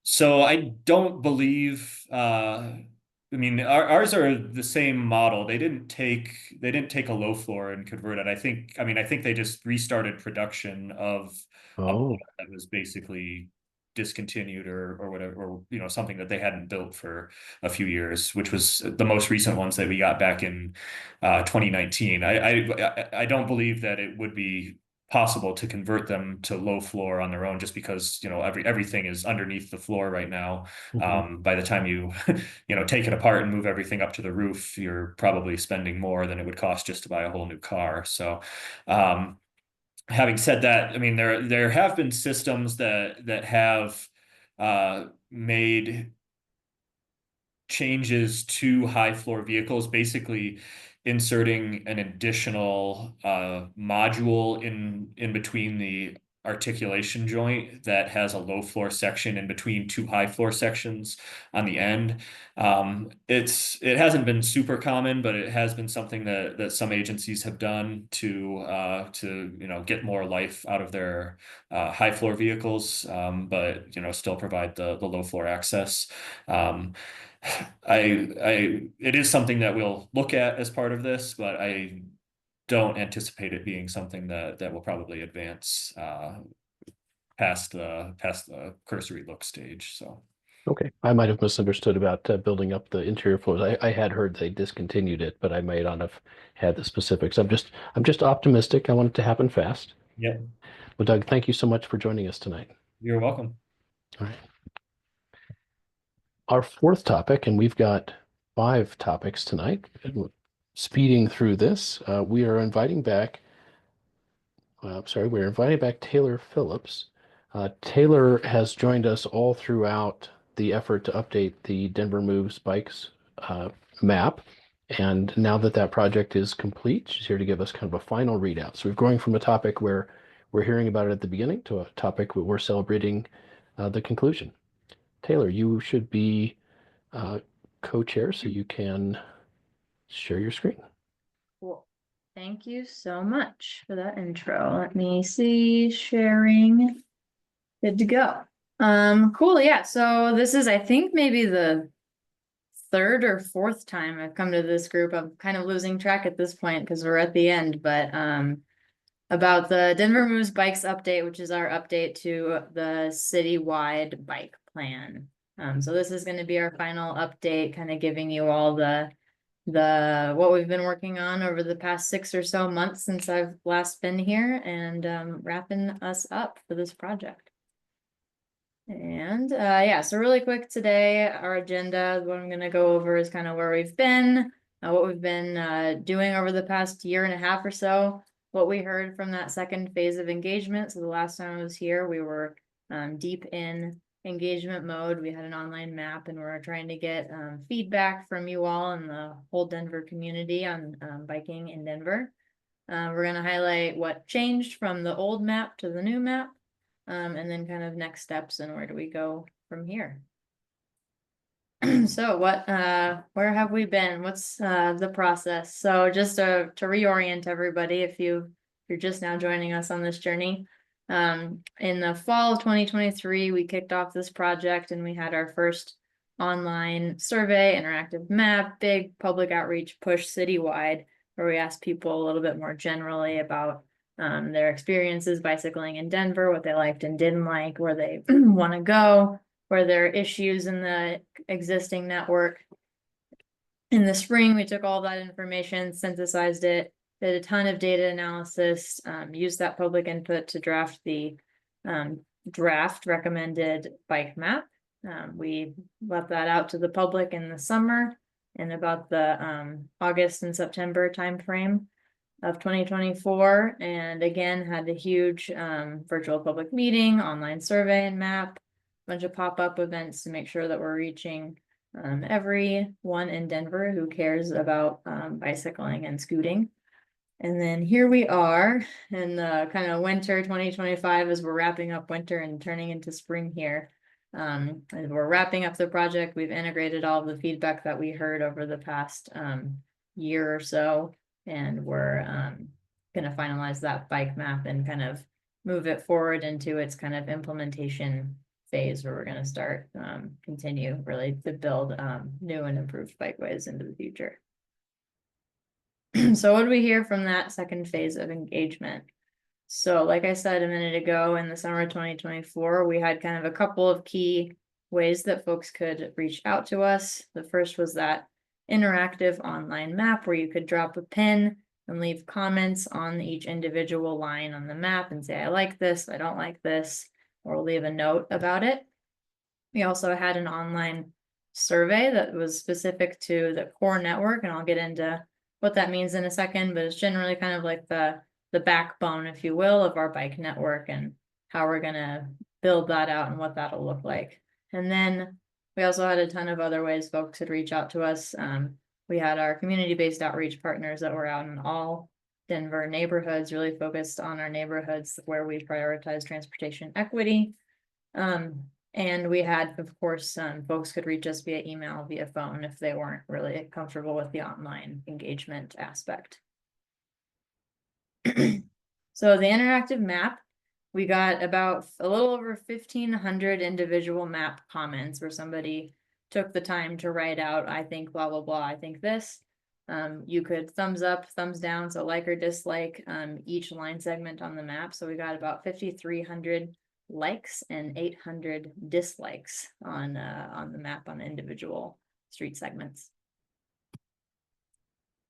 So I don't believe, I mean, ours are the same model. They didn't take a low floor and convert it. I think they just restarted production of a Oh, model that was basically discontinued or whatever, or something that they hadn't built for a few years, which was the most recent ones that we got back in 2019. I don't believe that it would be possible to convert them to low floor on their own, just because everything is underneath the floor right now. mhm. By the time you take it apart and move everything up to the roof, you're probably spending more than it would cost just to buy a whole new car. So having said that, I mean, there have been systems that have made changes to high floor vehicles, basically inserting an additional module in between the articulation joint that has a low floor section in between two high floor sections on the end. It hasn't been super common, but it has been something that some agencies have done to get more life out of their high floor vehicles, but still provide the low floor access. It is something that we'll look at as part of this, but I don't anticipate it being something that will probably advance past the cursory look stage. So Okay, I might have misunderstood about building up the interior floors. I had heard they discontinued it, but I might not have had the specifics. I'm just optimistic. I want it to happen fast. yeah, Well, Doug, thank you so much for joining us tonight. you're welcome. All right. Our fourth topic, and we've got 5 topics tonight. Speeding through this, we're inviting back Taylor Phillips. Taylor has joined us all throughout the effort to update the Denver Moves Bikes map. And now that project is complete, she's here to give us kind of a final readout. So we're going from a topic where we're hearing about it at the beginning to a topic where we're celebrating the conclusion. Taylor, you should be co-chair, so you can share your screen. Cool. Thank you so much for that intro. Let me see, sharing. Good to go. Cool. Yeah. So this is, I think, maybe the 3rd or 4th time I've come to this group. I'm kind of losing track at this point because we're at the end, but about the Denver Moves Bikes update, which is our update to the citywide bike plan. So this is going to be our final update, kind of giving you all the what we've been working on over the past 6 or so months since I've last been here, and wrapping us up for this project. And yeah, so really quick today, our agenda, what I'm going to go over is kind of where we've been, what we've been doing over the past 1.5 years or so, what we heard from that second phase of engagement. So the last time I was here, we were deep in engagement mode. We had an online map, and we're trying to get feedback from you all and the whole Denver community on biking in Denver. We're going to highlight what changed from the old map to the new map, and then kind of next steps and where do we go from here. So where have we been? What's the process? So just to reorient everybody, if you're just now joining us on this journey, in the fall of 2023, we kicked off this project, and we had our first online survey, interactive map, big public outreach push citywide, where we asked people a little bit more generally about their experiences bicycling in Denver, what they liked and didn't like, where they want to go, where there are issues in the existing network. In the spring, we took all that information, synthesized it, did a ton of data analysis, used that public input to draft the draft recommended bike map. We left that out to the public in the summer, in about the August and September timeframe of 2024, and again had a huge virtual public meeting, online survey and map, bunch of pop-up events to make sure that we're reaching everyone in Denver who cares about bicycling and scooting. And then here we are in the kind of winter 2025, as we're wrapping up winter and turning into spring here. As we're wrapping up the project, we've integrated all the feedback that we heard over the past year or so, and we're going to finalize that bike map and kind of move it forward into its kind of implementation phase where we're going to start continue really to build new and improved bikeways into the future. So what do we hear from that second phase of engagement? So like I said a minute ago, in the summer of 2024, we had kind of a couple of key ways that folks could reach out to us. The first was that interactive online map where you could drop a pin and leave comments on each individual line on the map and say, I like this, I don't like this, or leave a note about it. We also had an online survey that was specific to the core network, and I'll get into what that means in a second, but it's generally kind of like the backbone, if you will, of our bike network and how we're gonna build that out and what that'll look like. And then we also had a ton of other ways folks could reach out to us. We had our community-based outreach partners that were out in all Denver neighborhoods, really focused on our neighborhoods where we prioritize transportation equity. And we had, of course, folks could reach us via email, via phone, if they weren't really comfortable with the online engagement aspect. So the interactive map, we got about a little over 1,500 individual map comments where somebody took the time to write out, I think blah, blah, blah, I think this. You could thumbs up, thumbs down, so like or dislike each line segment on the map. So we got about 5,300 likes and 800 dislikes on the map on individual street segments.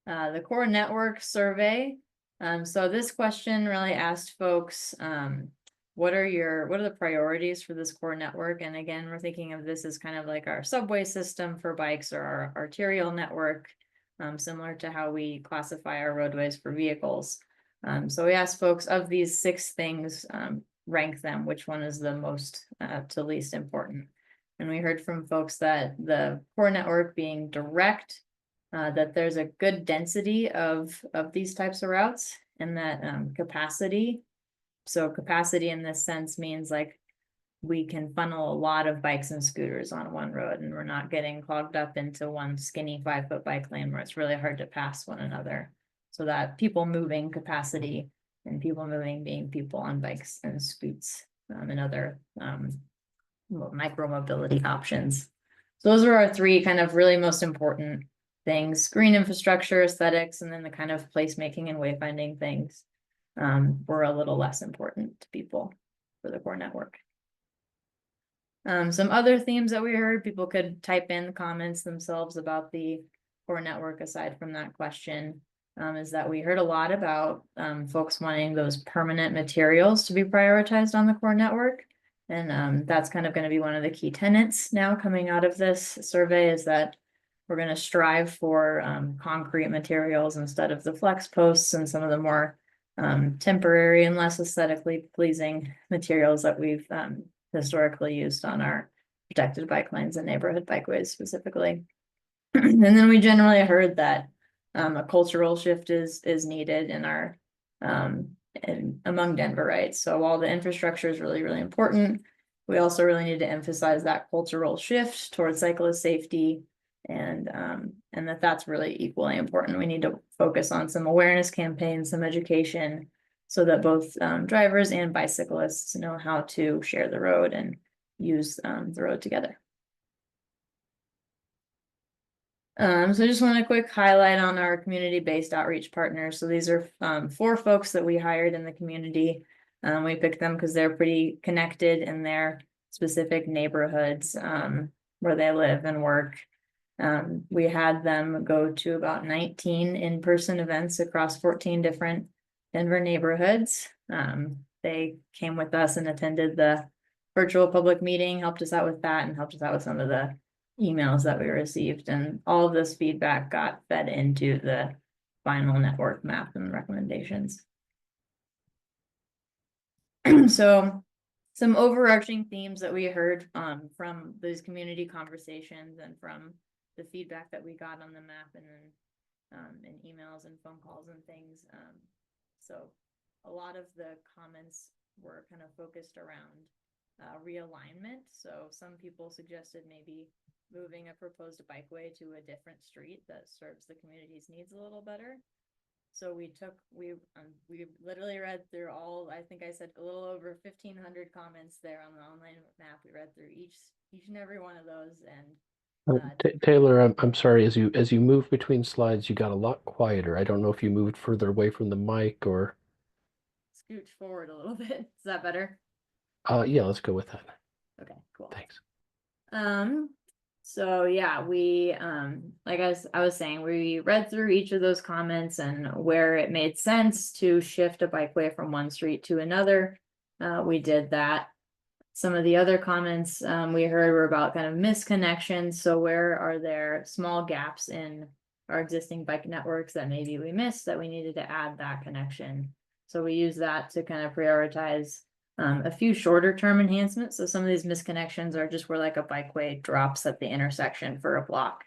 The core network survey. So this question really asked folks, what are the priorities for this core network? And again, we're thinking of this as kind of like our subway system for bikes or our arterial network, similar to how we classify our roadways for vehicles. So we asked folks, of these 6 things, rank them, which one is the most to least important. And we heard from folks that the core network being direct, that there's a good density of these types of routes, and that capacity. So capacity in this sense means like we can funnel a lot of bikes and scooters on one road, and we're not getting clogged up into one skinny 5-foot bike lane where it's really hard to pass one another. So that people moving capacity, and people moving being people on bikes and scoots and other micro mobility options. So those are our 3 kind of really most important things: green infrastructure, aesthetics, and then the kind of placemaking and wayfinding things were a little less important to people for the core network. Some other themes that we heard, people could type in the comments themselves about the core network aside from that question, is that we heard a lot about folks wanting those permanent materials to be prioritized on the core network. And that's kind of going to be one of the key tenets now coming out of this survey, is that we're going to strive for concrete materials instead of the flex posts and some of the more temporary and less aesthetically pleasing materials that we've historically used on our protected bike lanes and neighborhood bikeways specifically. And then we generally heard that a cultural shift is needed in our among Denverites. So while the infrastructure is really, really important, we also really need to emphasize that cultural shift towards cyclist safety, and that's really equally important. We need to focus on some awareness campaigns, some education, so that both drivers and bicyclists know how to share the road and use the road together. So I just want a quick highlight on our community-based outreach partners. So these are 4 folks that we hired in the community. We picked them because they're pretty connected in their specific neighborhoods where they live and work. We had them go to about 19 in-person events across 14 different Denver neighborhoods. They came with us and attended the virtual public meeting, helped us out with that, and helped us out with some of the emails that we received. And all of this feedback got fed into the final network map and recommendations. So some overarching themes that we heard from those community conversations and from the feedback that we got on the map, and then in emails and phone calls and things. So a lot of the comments were kind of focused around realignment. So some people suggested maybe moving a proposed bikeway to a different street that serves the community's needs a little better. So we literally read through all, I think I said a little over 1,500 comments there on the online map. We read through each and every one of those, and Taylor, I'm sorry. As you move between slides, you got a lot quieter. I don't know if you moved further away from the mic or. scooch forward a little bit. Is that better? Yeah, let's go with that. Okay, cool. Thanks. So yeah, we like I was saying, we read through each of those comments and where it made sense to shift a bikeway from one street to another. We did that. Some of the other comments we heard were about kind of misconnections. So where are there small gaps in our existing bike networks that maybe we missed that we needed to add that connection? So we use that to kind of prioritize a few shorter term enhancements. So some of these misconnections are just where like a bikeway drops at the intersection for a block.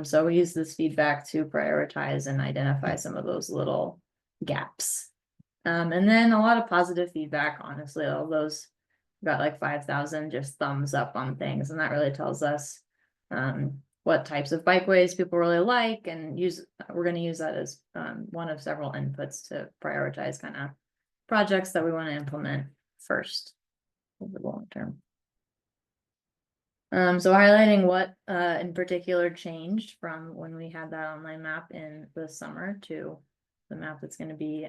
So we use this feedback to prioritize and identify some of those little gaps. And then a lot of positive feedback, honestly, all those got like 5,000 just thumbs up on things. And that really tells us what types of bikeways people really like, and we're going to use that as one of several inputs to prioritize kind of projects that we want to implement first over the long term. So highlighting what in particular changed from when we had that online map in the summer to the map that's going to be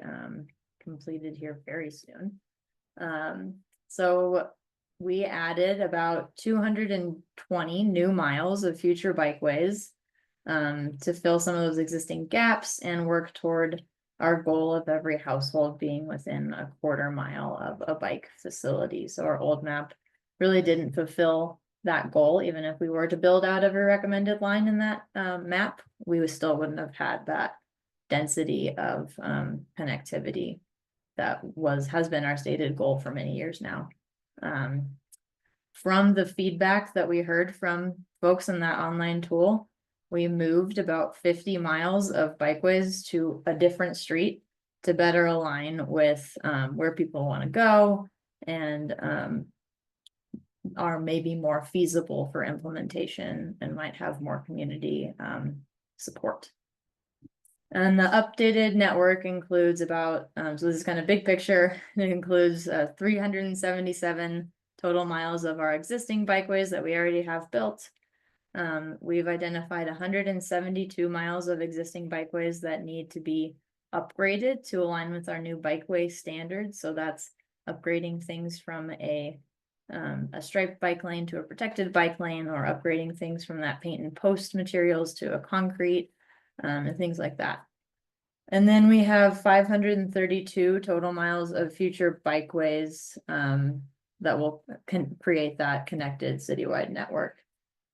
completed here very soon. So we added about 220 new miles of future bikeways to fill some of those existing gaps and work toward our goal of every household being within a quarter mile of a bike facility. So our old map really didn't fulfill that goal. Even if we were to build out every recommended line in that map, we still wouldn't have had that density of connectivity that has been our stated goal for many years now. From the feedback that we heard from folks in that online tool, we moved about 50 miles of bikeways to a different street to better align with where people want to go and are maybe more feasible for implementation and might have more community support. And the updated network includes about, so this is kind of big picture, it includes 377 total miles of our existing bikeways that we already have built. We've identified 172 miles of existing bikeways that need to be upgraded to align with our new bikeway standards. So that's upgrading things from a striped bike lane to a protected bike lane, or upgrading things from that paint and post materials to a concrete, and things like that. And then we have 532 total miles of future bikeways that will create that connected citywide network.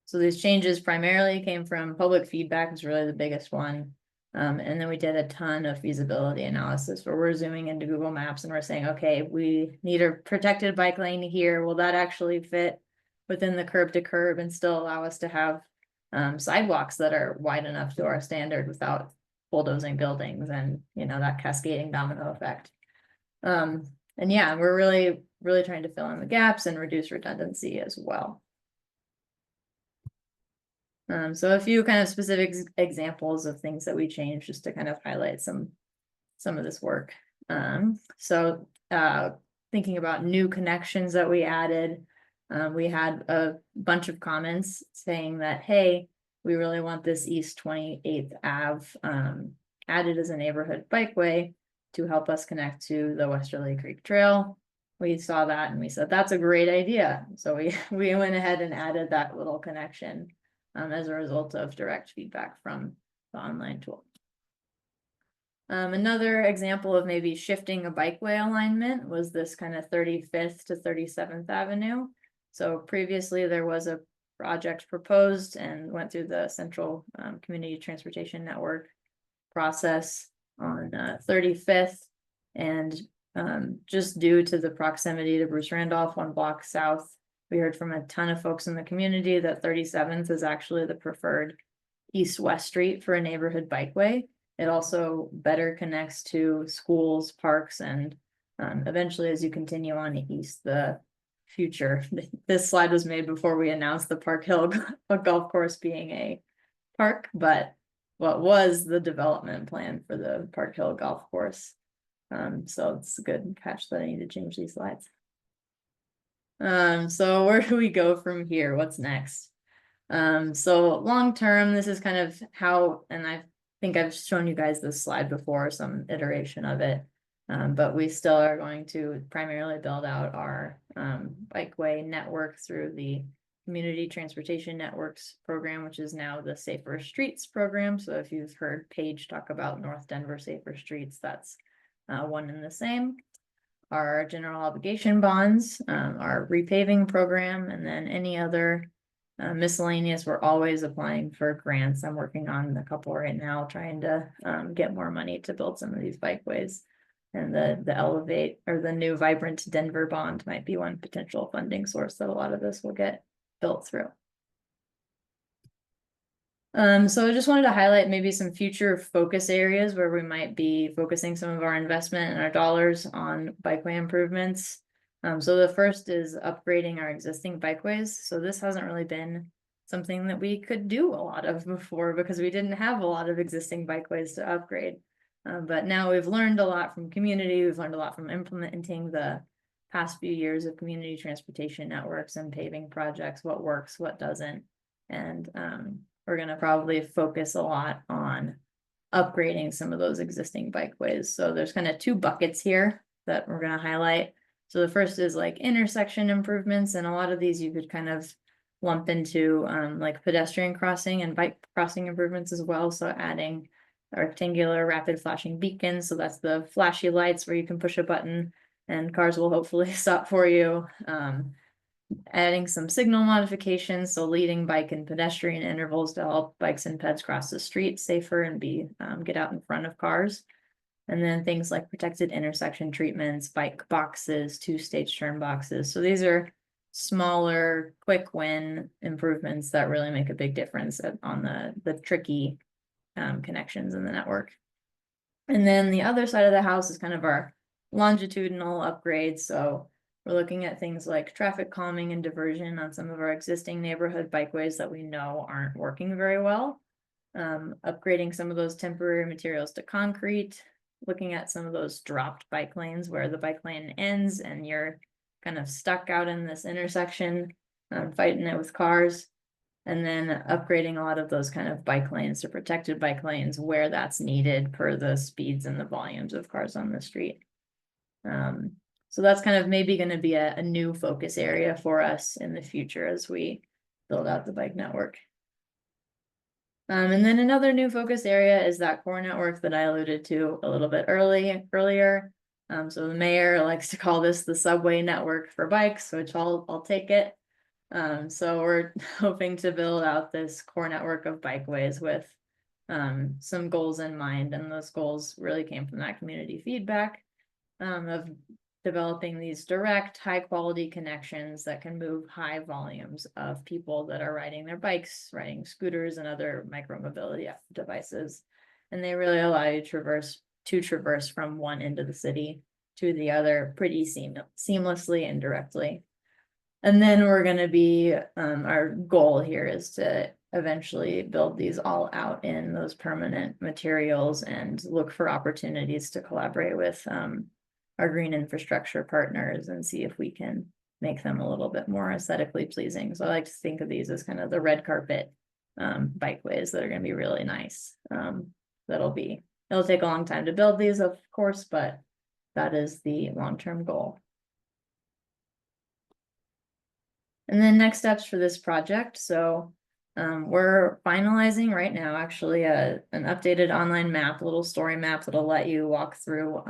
So these changes primarily came from public feedback, is really the biggest one. And then we did a ton of feasibility analysis where we're zooming into Google Maps and we're saying, okay, we need a protected bike lane here. Will that actually fit within the curb to curb and still allow us to have sidewalks that are wide enough to our standard without bulldozing buildings and, that cascading domino effect. And yeah, we're really trying to fill in the gaps and reduce redundancy as well. So a few kind of specific examples of things that we changed just to kind of highlight some of this work. So thinking about new connections that we added, we had a bunch of comments saying that, hey, we really want this East 28th Ave added as a neighborhood bikeway to help us connect to the Westerly Creek Trail. We saw that and we said, that's a great idea. So we went ahead and added that little connection as a result of direct feedback from the online tool. Another example of maybe shifting a bikeway alignment was this kind of 35th to 37th Avenue. So previously there was a project proposed and went through the Central Community Transportation Network process on 35th, and just due to the proximity to Bruce Randolph, one block south, we heard from a ton of folks in the community that 37th is actually the preferred east-west street for a neighborhood bikeway. It also better connects to schools, parks, and eventually as you continue on east, the future. This slide was made before we announced the Park Hill golf course being a park, but what was the development plan for the Park Hill Golf Course. So it's a good catch that I need to change these slides. So where do we go from here? What's next? So long term, this is kind of how, and I think I've shown you guys this slide before, some iteration of it. But we still are going to primarily build out our bikeway network through the Community Transportation Networks program, which is now the Safer Streets program. So if you've heard Paige talk about North Denver Safer Streets, that's one and the same. Our general obligation bonds, our repaving program, and then any other miscellaneous. We're always applying for grants. I'm working on a couple right now, trying to get more money to build some of these bikeways. And the Elevate or the new Vibrant Denver bond might be one potential funding source that a lot of this will get built through. So I just wanted to highlight maybe some future focus areas where we might be focusing some of our investment and our dollars on bikeway improvements. So the first is upgrading our existing bikeways. So this hasn't really been something that we could do a lot of before because we didn't have a lot of existing bikeways to upgrade. But now we've learned a lot from community. We've learned a lot from implementing the past few years of community transportation networks and paving projects, what works, what doesn't. And we're going to probably focus a lot on upgrading some of those existing bikeways. So there's kind of two buckets here that we're going to highlight. So the first is like intersection improvements, and a lot of these you could kind of lump into like pedestrian crossing and bike crossing improvements as well. So adding rectangular rapid flashing beacons. So that's the flashy lights where you can push a button and cars will hopefully stop for you. Adding some signal modifications, so leading bike and pedestrian intervals to help bikes and peds cross the street safer and get out in front of cars. And then things like protected intersection treatments, bike boxes, 2-stage turn boxes. So these are smaller, quick win improvements that really make a big difference on the tricky connections in the network. And then the other side of the house is kind of our longitudinal upgrades. So we're looking at things like traffic calming and diversion on some of our existing neighborhood bikeways that we know aren't working very well. Upgrading some of those temporary materials to concrete, looking at some of those dropped bike lanes where the bike lane ends and you're kind of stuck out in this intersection, fighting it with cars. And then upgrading a lot of those kind of bike lanes to protected bike lanes where that's needed per the speeds and the volumes of cars on the street. So that's kind of maybe going to be a new focus area for us in the future as we build out the bike network. And then another new focus area is that core network that I alluded to a little bit earlier. So the mayor likes to call this the subway network for bikes, which I'll take it. So we're hoping to build out this core network of bikeways with some goals in mind. And those goals really came from that community feedback of developing these direct, high quality connections that can move high volumes of people that are riding their bikes, riding scooters and other micromobility devices. And they really allow you to traverse from one end of the city to the other pretty seamlessly and directly. And then we're going to be, our goal here is to eventually build these all out in those permanent materials and look for opportunities to collaborate with our green infrastructure partners and see if we can make them a little bit more aesthetically pleasing. So I like to think of these as kind of the red carpet bikeways that are going to be really nice. It'll take a long time to build these, of course, but that is the long-term goal. And then next steps for this project. So we're finalizing right now, actually, an updated online map, a little story map that'll let you walk through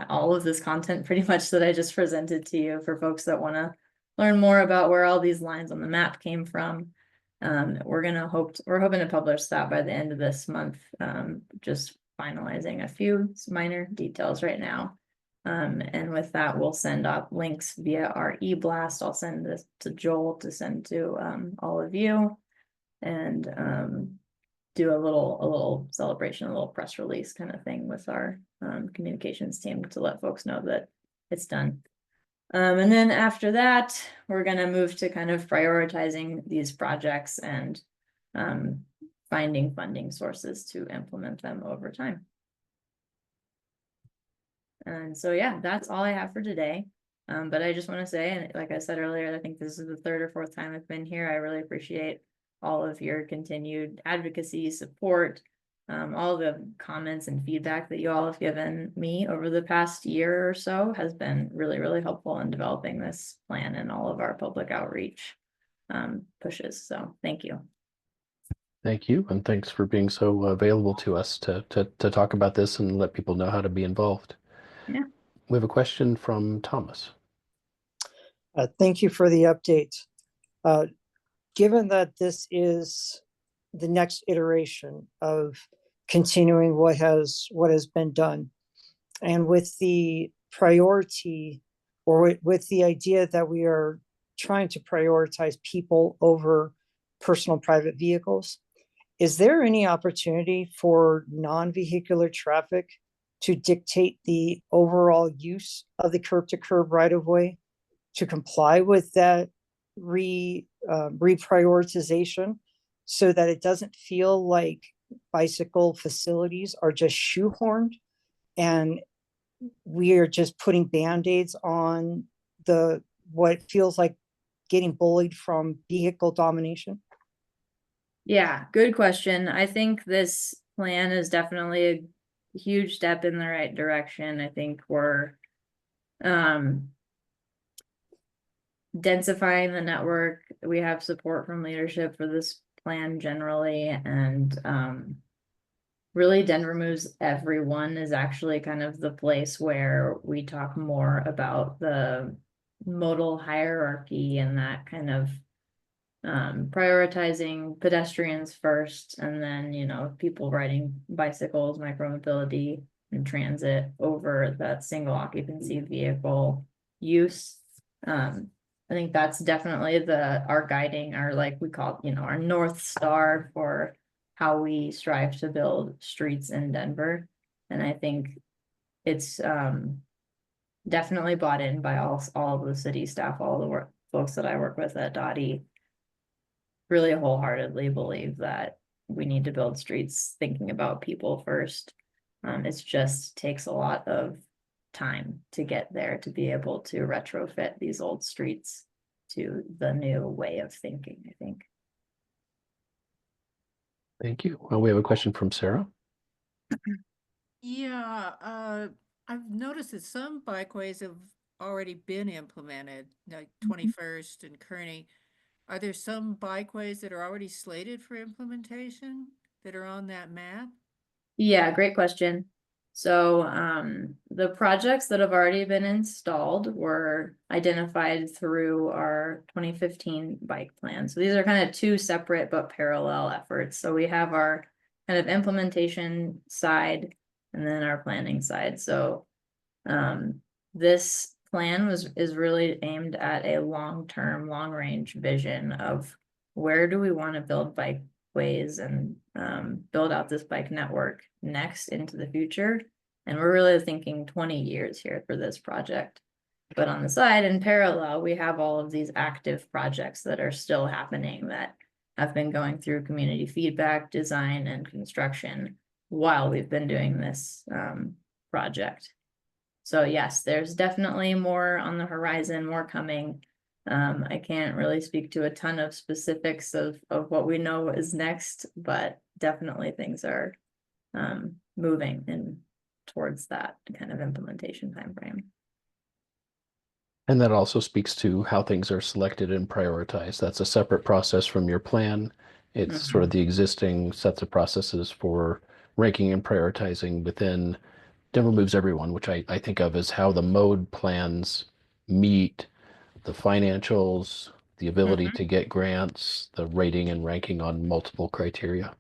all of this content pretty much that I just presented to you for folks that want to learn more about where all these lines on the map came from. We're hoping to publish that by the end of this month, just finalizing a few minor details right now. And with that, we'll send out links via our e-blast. I'll send this to Joel to send to all of you. And do a little celebration, a little press release kind of thing with our communications team to let folks know that it's done. And then after that, we're going to move to kind of prioritizing these projects and finding funding sources to implement them over time. And so, yeah, that's all I have for today. But I just want to say, and like I said earlier, I think this is the third or fourth time I've been here. I really appreciate all of your continued advocacy, support, all the comments and feedback that you all have given me over the past year or so has been really, really helpful in developing this plan and all of our public outreach pushes. So thank you. Thank you, and thanks for being so available to us to talk about this and let people know how to be involved. Yeah. We have a question from Thomas. Thank you for the update. Given that this is the next iteration of continuing what has been done, and with the priority or with the idea that we are trying to prioritize people over personal private vehicles, is there any opportunity for non-vehicular traffic to dictate the overall use of the curb to curb right of way to comply with that reprioritization, so that it doesn't feel like bicycle facilities are just shoehorned and we are just putting band-aids on what feels like getting bullied from vehicle domination? Yeah, good question. I think this plan is definitely a huge step in the right direction. I think we're densifying the network. We have support from leadership for this plan generally, and really Denver Moves Everyone is actually kind of the place where we talk more about the modal hierarchy and that kind of prioritizing pedestrians first, and then, you know, people riding bicycles, micromobility, and transit over that single occupancy vehicle use. I think that's definitely our guiding, our, like we call it, you know, our North Star for how we strive to build streets in Denver. And I think it's definitely bought in by all of the city staff, all the folks that I work with at DOTI. Really wholeheartedly believe that we need to build streets thinking about people first. It just takes a lot of time to get there, to be able to retrofit these old streets to the new way of thinking, I think. Thank you. Well, we have a question from Sarah. Yeah, I've noticed that some bikeways have already been implemented, like 21st and Kearney. Are there some bikeways that are already slated for implementation that are on that map? Yeah, great question. So the projects that have already been installed were identified through our 2015 bike plan. So these are kind of two separate but parallel efforts. So we have our kind of implementation side and then our planning side. So this plan is really aimed at a long-term, long-range vision of where do we want to build bikeways and build out this bike network next into the future. And we're really thinking 20 years here for this project. But on the side, in parallel, we have all of these active projects that are still happening that have been going through community feedback, design, and construction while we've been doing this project. So yes, there's definitely more on the horizon, more coming. I can't really speak to a ton of specifics of what we know is next, but definitely things are moving in towards that kind of implementation timeframe. And that also speaks to how things are selected and prioritized. That's a separate process from your plan. It's sort of the existing sets of processes for ranking and prioritizing within Denver Moves Everyone, which I think of as how the mode plans meet the financials, the ability to get grants, the rating and ranking on multiple criteria.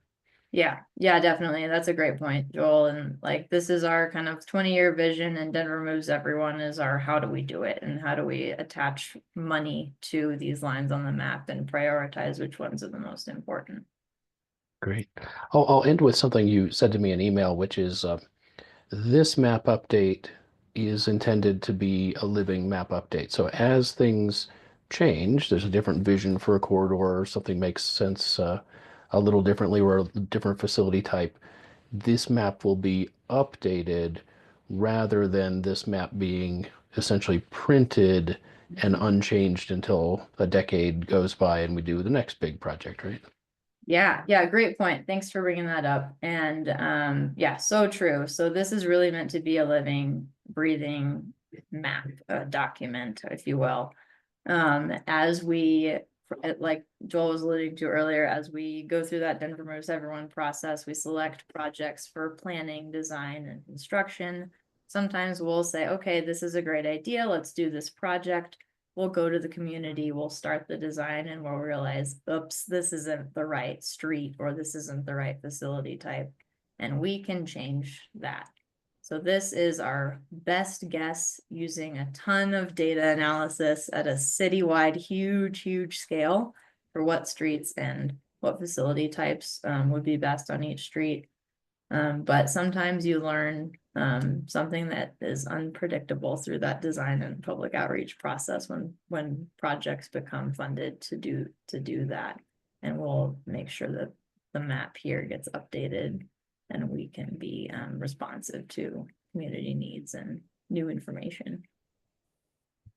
Yeah, definitely. That's a great point, Joel. And like, this is our kind of 20-year vision, and Denver Moves Everyone is our how do we do it and how do we attach money to these lines on the map and prioritize which ones are the most important. Great. I'll end with something you said to me in email, which is this map update is intended to be a living map update. So as things change, there's a different vision for a corridor, or something makes sense a little differently or a different facility type, this map will be updated rather than this map being essentially printed and unchanged until a decade goes by and we do the next big project, right? Yeah, great point. Thanks for bringing that up. And yeah, so true. So this is really meant to be a living, breathing map, document, if you will. As we, like Joel was alluding to earlier, as we go through that Denver Moves Everyone process, we select projects for planning, design, and construction. Sometimes we'll say, okay, this is a great idea. Let's do this project. We'll go to the community, we'll start the design, and we'll realize, oops, this isn't the right street, or this isn't the right facility type. And we can change that. So this is our best guess using a ton of data analysis at a citywide, huge scale for what streets and what facility types would be best on each street. But sometimes you learn something that is unpredictable through that design and public outreach process when projects become funded to do that. And we'll make sure that the map here gets updated and we can be responsive to community needs and new information.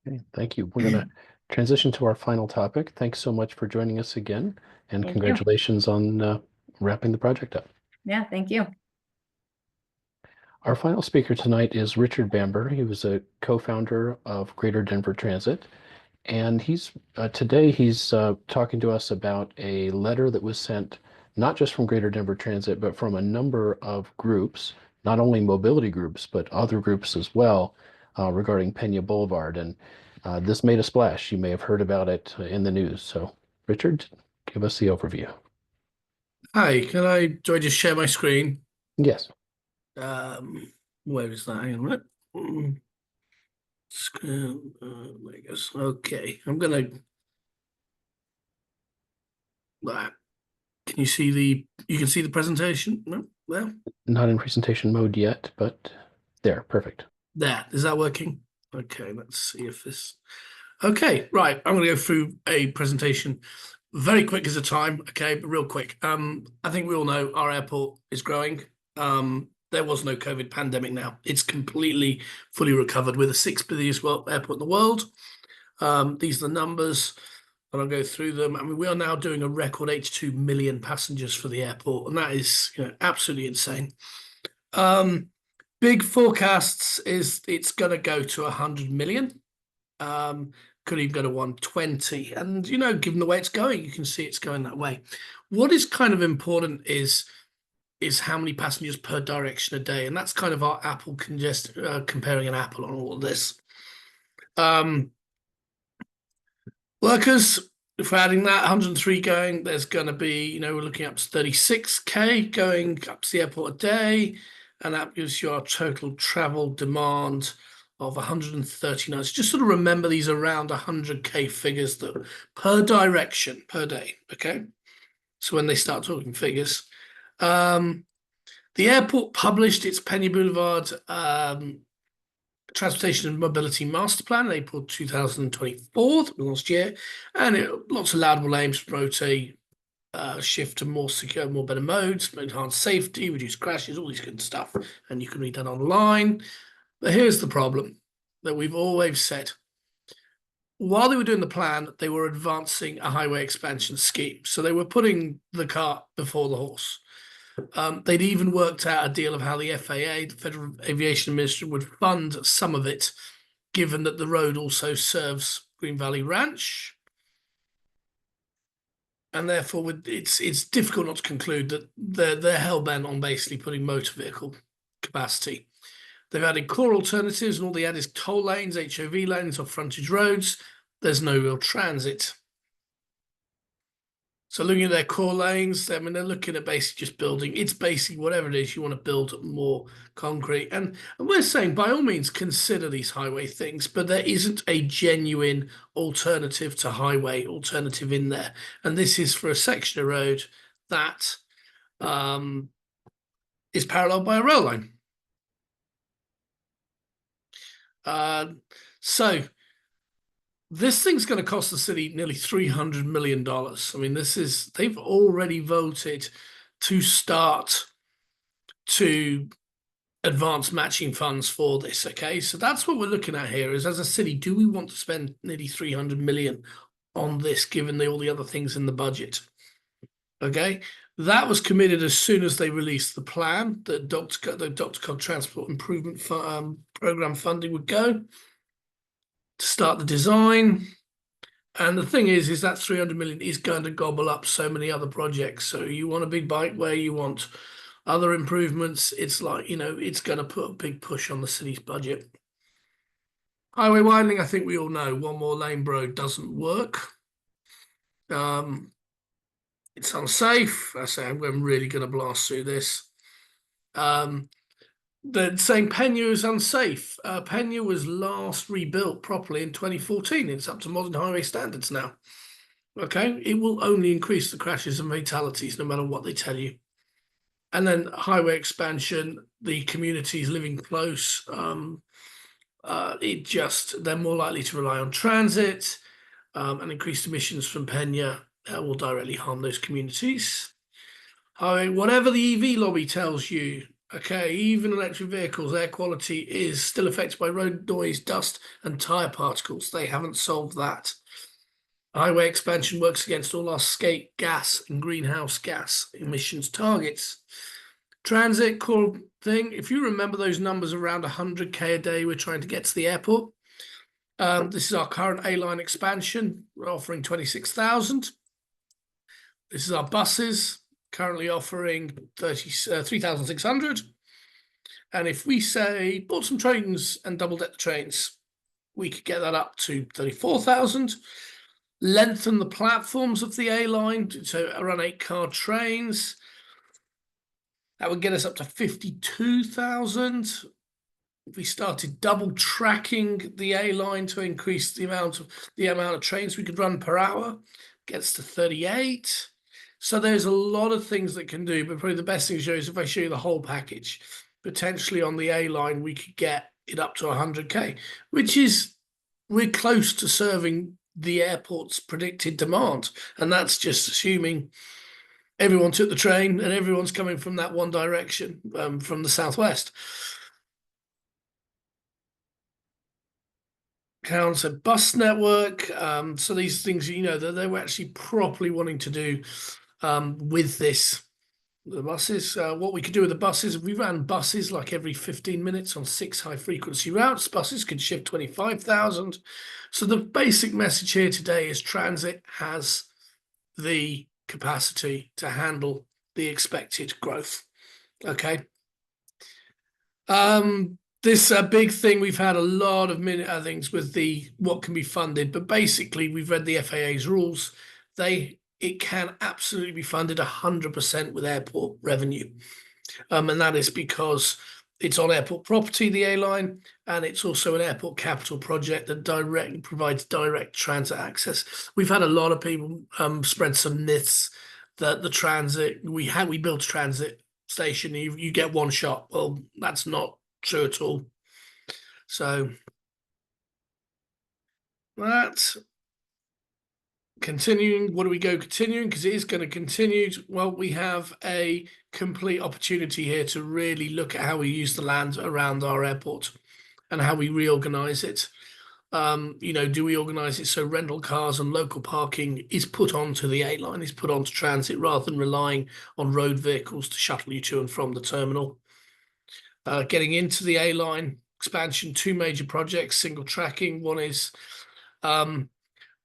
Okay, thank you. We're going to transition to our final topic. Thanks so much for joining us again, and Thank you. congratulations on wrapping the project up. Yeah, thank you. Our final speaker tonight is Richard Bamber. He was a co-founder of Greater Denver Transit, and he's today he's talking to us about a letter that was sent not just from Greater Denver Transit, but from a number of groups, not only mobility groups, but other groups as well, regarding Peña Boulevard. And this made a splash. You may have heard about it in the news. So, Richard, give us the overview. Hi, do I just share my screen? Yes. Where is that? Hang on a minute. Screen, there it goes. Okay, I'm gonna. Can you see you can see the presentation? No, there. Not in presentation mode yet, but there, perfect. There, is that working? Okay, let's see if this. Okay, right. I'm gonna go through a presentation, very quick as a time. Okay, but real quick. I think we all know our airport is growing. There was no COVID pandemic now. It's completely fully recovered. We're the 6th busiest airport in the world. These are the numbers, and I'll go through them. I mean, we are now doing a record 82 million passengers for the airport, and that is absolutely insane. Big forecasts is it's going to go to 100 million. Could even go to 120. And, given the way it's going, you can see it's going that way. What is kind of important is how many passengers per direction a day. And that's kind of our Apple comparing an apple on all of this. Workers, if we're adding that 103 going, there's going to be, we're looking up to 36K going up to the airport a day. And that gives you our total travel demand of 139. So just sort of remember these around 100K figures that per direction per day. Okay. So when they start talking figures, the airport published its Peña Boulevard Transportation and Mobility Master Plan in April 2024, last year, and lots of laudable aims to promote a shift to more secure, more better modes, enhance safety, reduce crashes, all these good stuff. And you can read that online. But here's the problem that we've always said. While they were doing the plan, they were advancing a highway expansion scheme. So they were putting the cart before the horse. They'd even worked out a deal of how the FAA, the Federal Aviation Administration, would fund some of it, given that the road also serves Green Valley Ranch. And therefore, it's difficult not to conclude that they're hell-bent on basically putting motor vehicle capacity. They've added core alternatives, and all they add is toll lanes, HOV lanes, or frontage roads. There's no real transit. So looking at their core lanes, they're looking at basically just building. It's basically whatever it is you want to build more concrete. And we're saying, by all means, consider these highway things, but there isn't a genuine alternative to highway alternative in there. And this is for a section of road that is paralleled by a rail line. So This thing's going to cost the city nearly $300 million. I mean, they've already voted to start to advance matching funds for this. Okay, so that's what we're looking at here is, as a city, do we want to spend nearly 300 million on this, given all the other things in the budget? Okay, that was committed as soon as they released the plan that the DOTI Transport Improvement Program funding would go to start the design. And the thing is that 300 million is going to gobble up so many other projects. So you want a big bikeway, you want other improvements. It's like, it's going to put a big push on the city's budget. Highway widening, I think we all know, one more lane road doesn't work. It's unsafe. I say I'm really going to blast through this. They're saying Peña is unsafe. Peña was last rebuilt properly in 2014. It's up to modern highway standards now. Okay, it will only increase the crashes and fatalities no matter what they tell you. And then highway expansion, the communities living close, they're more likely to rely on transit, and increased emissions from Peña will directly harm those communities. Whatever the EV lobby tells you, okay, even electric vehicles, air quality is still affected by road noise, dust, and tire particles. They haven't solved that. Highway expansion works against all our skate gas and greenhouse gas emissions targets. Transit, core thing. If you remember those numbers around 100K a day, we're trying to get to the airport. This is our current A-line expansion. We're offering 26,000. This is our buses, currently offering 3,600. And if we say bought some trains and double-decker trains, we could get that up to 34,000. Lengthen the platforms of the A-line to run 8-car trains. That would get us up to 52,000. If we started double tracking the A-line to increase the amount of trains we could run per hour, gets to 38. So there's a lot of things that can do, but probably the best thing to show is if I show you the whole package. Potentially on the A-line, we could get it up to 100K, which is, we're close to serving the airport's predicted demand. And that's just assuming everyone took the train and everyone's coming from that one direction, from the southwest. Council bus network. So these things, that they were actually properly wanting to do with this. The buses, what we could do with the buses, if we ran buses like every 15 minutes on 6 high-frequency routes, buses could shift 25,000. So the basic message here today is transit has the capacity to handle the expected growth. Okay. This big thing, we've had a lot of things with what can be funded, but basically we've read the FAA's rules. It can absolutely be funded 100% with airport revenue. And that is because it's on airport property, the A-line, and it's also an airport capital project that provides direct transit access. We've had a lot of people spread some myths that the transit, we built a transit station, you get one shot. Well, that's not true at all. So that continuing, what do we go continuing? Because it is going to continue. Well, we have a complete opportunity here to really look at how we use the land around our airport and how we reorganize it. Do we organize it so rental cars and local parking is put onto the A-line, is put onto transit rather than relying on road vehicles to shuttle you to and from the terminal? Getting into the A-line expansion, 2 major projects, single tracking. One is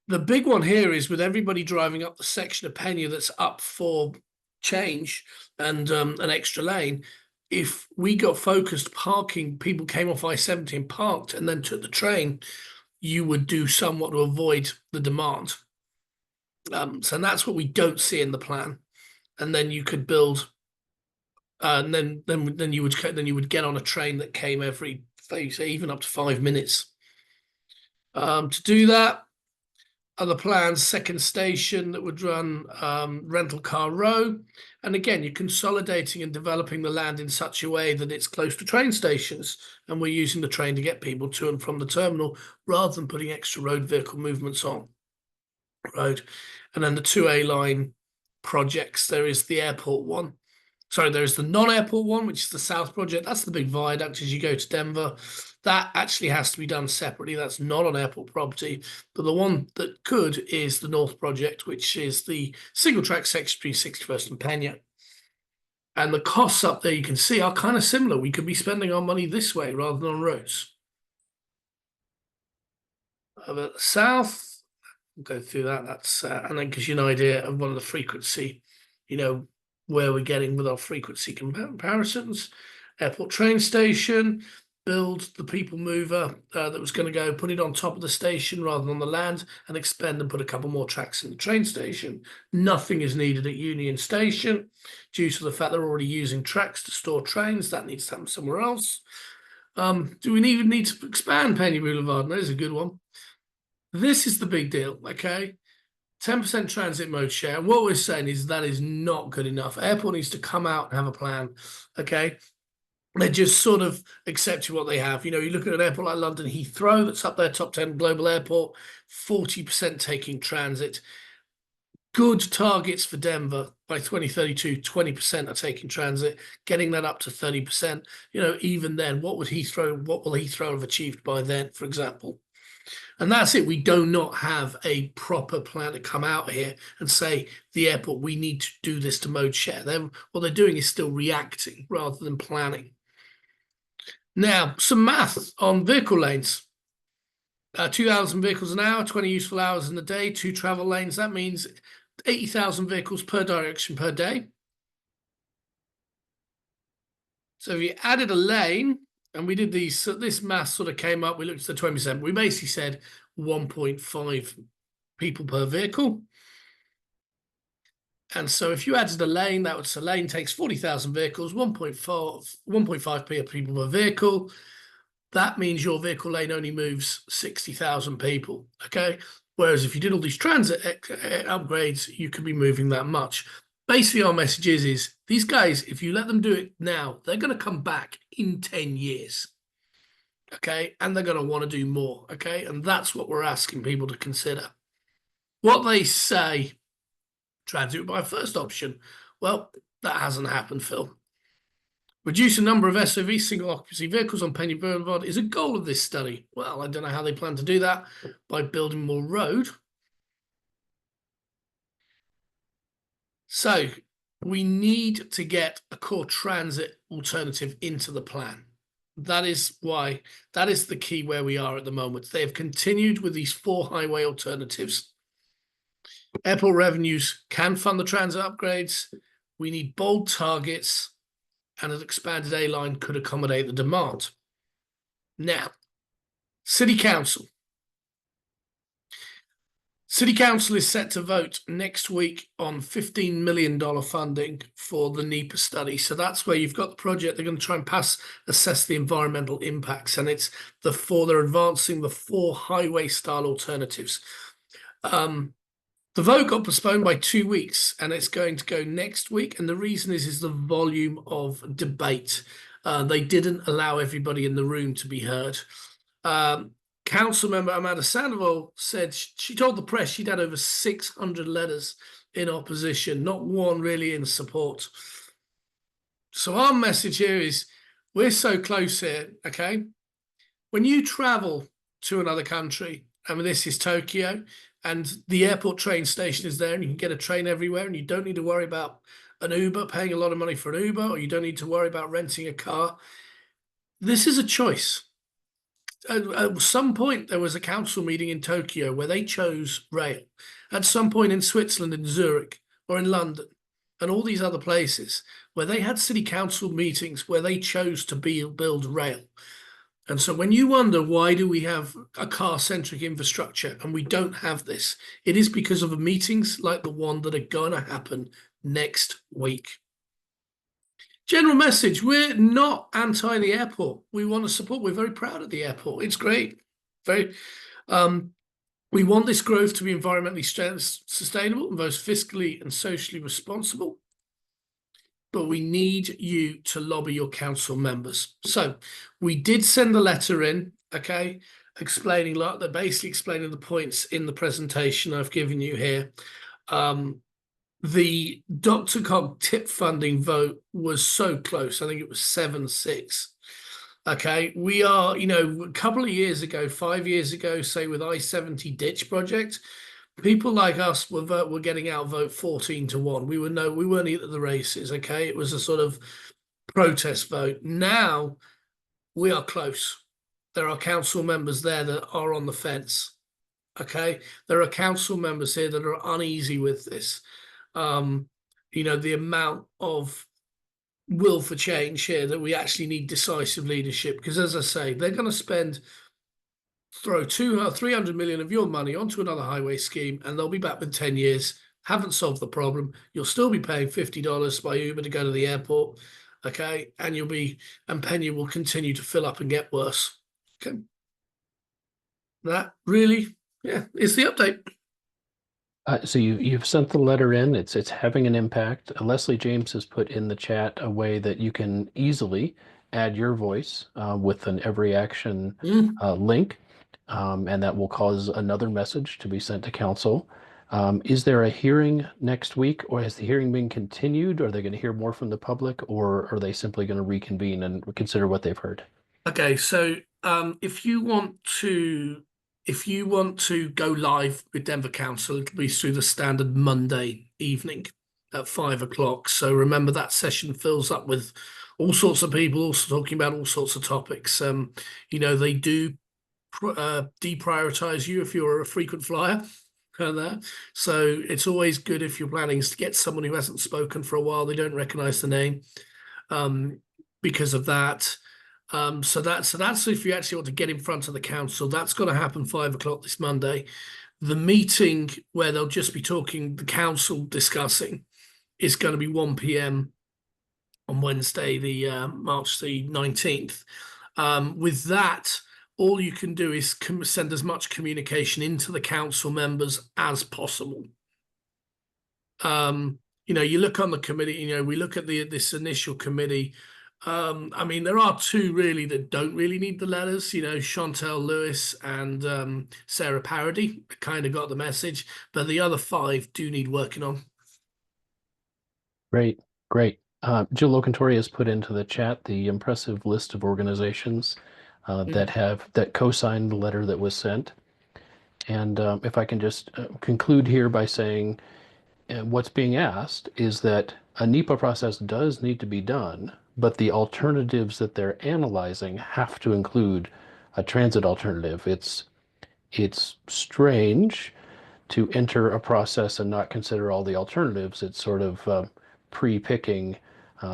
the big one here is with everybody driving up the section of Peña that's up for change and an extra lane. If we got focused parking, people came off I-70 and parked and then took the train, you would do somewhat to avoid the demand. So that's what we don't see in the plan. And then you could build, and then you would get on a train that came every, even up to 5 minutes. To do that, Other plans, second station that would run rental car row. And again, you're consolidating and developing the land in such a way that it's close to train stations. And we're using the train to get people to and from the terminal rather than putting extra road vehicle movements on road. And then the 2A line projects, there is the airport one. Sorry, there is the non-airport one, which is the South project. That's the big viaduct as you go to Denver. That actually has to be done separately. That's not on airport property. But the one that could is the North project, which is the single track section between 61st and Peña. And the costs up there you can see are kind of similar. We could be spending our money this way rather than on roads. But the South, we'll go through that. That's and then gives you an idea of one of the frequency, you know, where we're getting with our frequency comparisons. Airport train station, build the people mover that was going to go, put it on top of the station rather than on the land, and expand and put a couple more tracks in the train station. Nothing is needed at Union Station due to the fact they're already using tracks to store trains. That needs to happen somewhere else. Do we even need to expand Peña Boulevard? That is a good one. This is the big deal, okay? 10% transit mode share. And what we're saying is that is not good enough. Airport needs to come out and have a plan, okay? They're just sort of accepting what they have. You know, you look at an airport like London Heathrow, that's up there, top 10 global airport, 40% taking transit. Good targets for Denver by 2032, 20% are taking transit, getting that up to 30%. You know, even then, what will Heathrow have achieved by then, for example? And that's it. We do not have a proper plan to come out here and say, the airport, we need to do this to mode share. What they're doing is still reacting rather than planning. Now, some math on vehicle lanes. 2,000 vehicles an hour, 20 useful hours in a day, 2 travel lanes. That means 80,000 vehicles per direction per day. So if you added a lane, and we did these, so this math sort of came up, we looked at the 20%. We basically said 1.5 people per vehicle. And so if you added a lane, that would, so lane takes 40,000 vehicles, 1.5 people per vehicle. That means your vehicle lane only moves 60,000 people, okay? Whereas if you did all these transit upgrades, you could be moving that much. Basically, our message is these guys, if you let them do it now, they're going to come back in 10 years, okay? And they're going to want to do more, okay? And that's what we're asking people to consider. What they say, transit by first option. Well, that hasn't happened, Phil. Reduce the number of SOV, single occupancy vehicles on Peña Boulevard is a goal of this study. Well, I don't know how they plan to do that by building more road. So we need to get a core transit alternative into the plan. That is why, that is the key where we are at the moment. They have continued with these 4 highway alternatives. Airport revenues can fund the transit upgrades. We need bold targets, and an expanded A-line could accommodate the demand. Now, City Council. City Council is set to vote next week on $15 million funding for the NEPA study. So that's where you've got the project. They're going to try and assess the environmental impacts. And it's they're advancing the 4 highway style alternatives. The vote got postponed by 2 weeks and it's going to go next week. And the reason is the volume of debate. They didn't allow everybody in the room to be heard. Councilmember Amanda Sandoval said she told the press she'd had over 600 letters in opposition, not one really in support. So our message here is we're so close here, okay? When you travel to another country, I mean, this is Tokyo, and the airport train station is there and you can get a train everywhere and you don't need to worry about an Uber, paying a lot of money for an Uber, or you don't need to worry about renting a car. This is a choice. At some point, there was a council meeting in Tokyo where they chose rail. At some point in Switzerland, in Zurich, or in London, and all these other places where they had city council meetings where they chose to build rail. And so when you wonder, why do we have a car-centric infrastructure and we don't have this? It is because of meetings like the one that are going to happen next week. General message, we're not anti the airport. We want to support, we're very proud of the airport. It's great. Very, We want this growth to be environmentally sustainable and both fiscally and socially responsible. But we need you to lobby your council members. So we did send a letter in, okay, explaining like they're basically explaining the points in the presentation I've given you here. The Dr. Cog tip funding vote was so close. I think it was 7-6. Okay, we are, you know, a couple of years ago, 5 years ago, say with I-70 ditch project, people like us were getting outvote 14-1. We weren't at the races. Okay, it was a sort of protest vote. Now we are close. There are council members there that are on the fence. Okay, there are council members here that are uneasy with this. You know, the amount of will for change here that we actually need decisive leadership, because as I say, they're going to throw 300 million of your money onto another highway scheme, and they'll be back with 10 years. Haven't solved the problem. You'll still be paying $50 by Uber to go to the airport. Okay, and Peña will continue to fill up and get worse. Okay, that really, yeah, is the update. So you've sent the letter in. It's having an impact. Leslie James has put in the chat a way that you can easily add your voice with an every action link, and that will cause another message to be sent to council. Is there a hearing next week, or has the hearing been continued? Are they going to hear more from the public, or are they simply going to reconvene and consider what they've heard? Okay, so if you want to go live with Denver Council, it'll be through the standard Monday evening at 5 o'clock. So remember that session fills up with all sorts of people also talking about all sorts of topics. You know, they do deprioritize you if you're a frequent flyer. So it's always good if you're planning to get someone who hasn't spoken for a while. They don't recognize the name because of that. So that's if you actually want to get in front of the council. That's going to happen 5 o'clock this Monday. The meeting where they'll just be talking, the council discussing, is going to be 1 p.m. on Wednesday, the March the 19th. With that, all you can do is send as much communication into the council members as possible. You know, you look on the committee, you know, we look at this initial committee. I mean, there are two really that don't really need the letters, you know, Chantel Lewis and Sarah Parody kind of got the message, but the other 5 do need working on. Great, great. Jill Locantori has put into the chat the impressive list of organizations that co-signed the letter that was sent. And if I can just conclude here by saying what's being asked is that a NEPA process does need to be done, but the alternatives that they're analyzing have to include a transit alternative. It's strange to enter a process and not consider all the alternatives. It's sort of pre-picking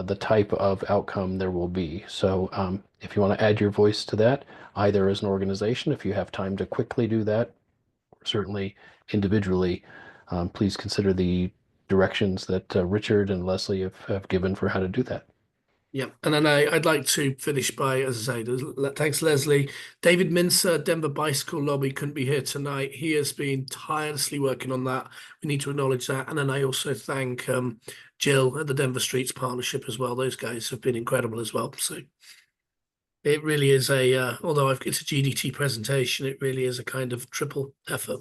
the type of outcome there will be. So if you want to add your voice to that, either as an organization, if you have time to quickly do that, or certainly individually, please consider the directions that Richard and Leslie have given for how to do that. Yeah, and then I'd like to finish by, as I say, thanks, Leslie. David Mincer, Denver Bicycle Lobby, couldn't be here tonight. He has been tirelessly working on that. We need to acknowledge that. And then I also thank Jill at the Denver Streets Partnership as well. Those guys have been incredible as well. So it really is although it's a GDT presentation, it really is a kind of triple effort.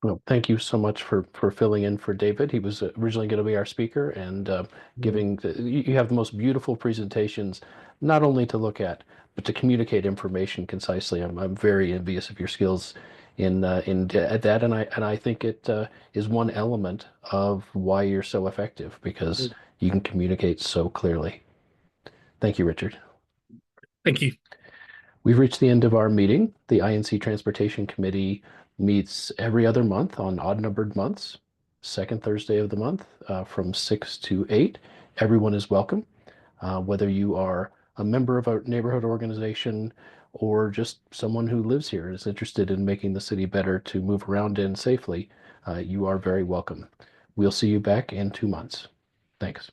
Well, thank you so much for filling in for David. He was originally going to be our speaker, and you have the most beautiful presentations, not only to look at, but to communicate information concisely. I'm very envious of your skills in that, and I think it is one element of why you're so effective, because you can communicate so clearly. Thank you, Richard. Thank you. We've reached the end of our meeting. The INC Transportation Committee meets every other month on odd-numbered months, second Thursday of the month from 6 to 8. Everyone is welcome, whether you are a member of a neighborhood organization or just someone who lives here and is interested in making the city better to move around in safely. You are very welcome. We'll see you back in 2 months. Thanks.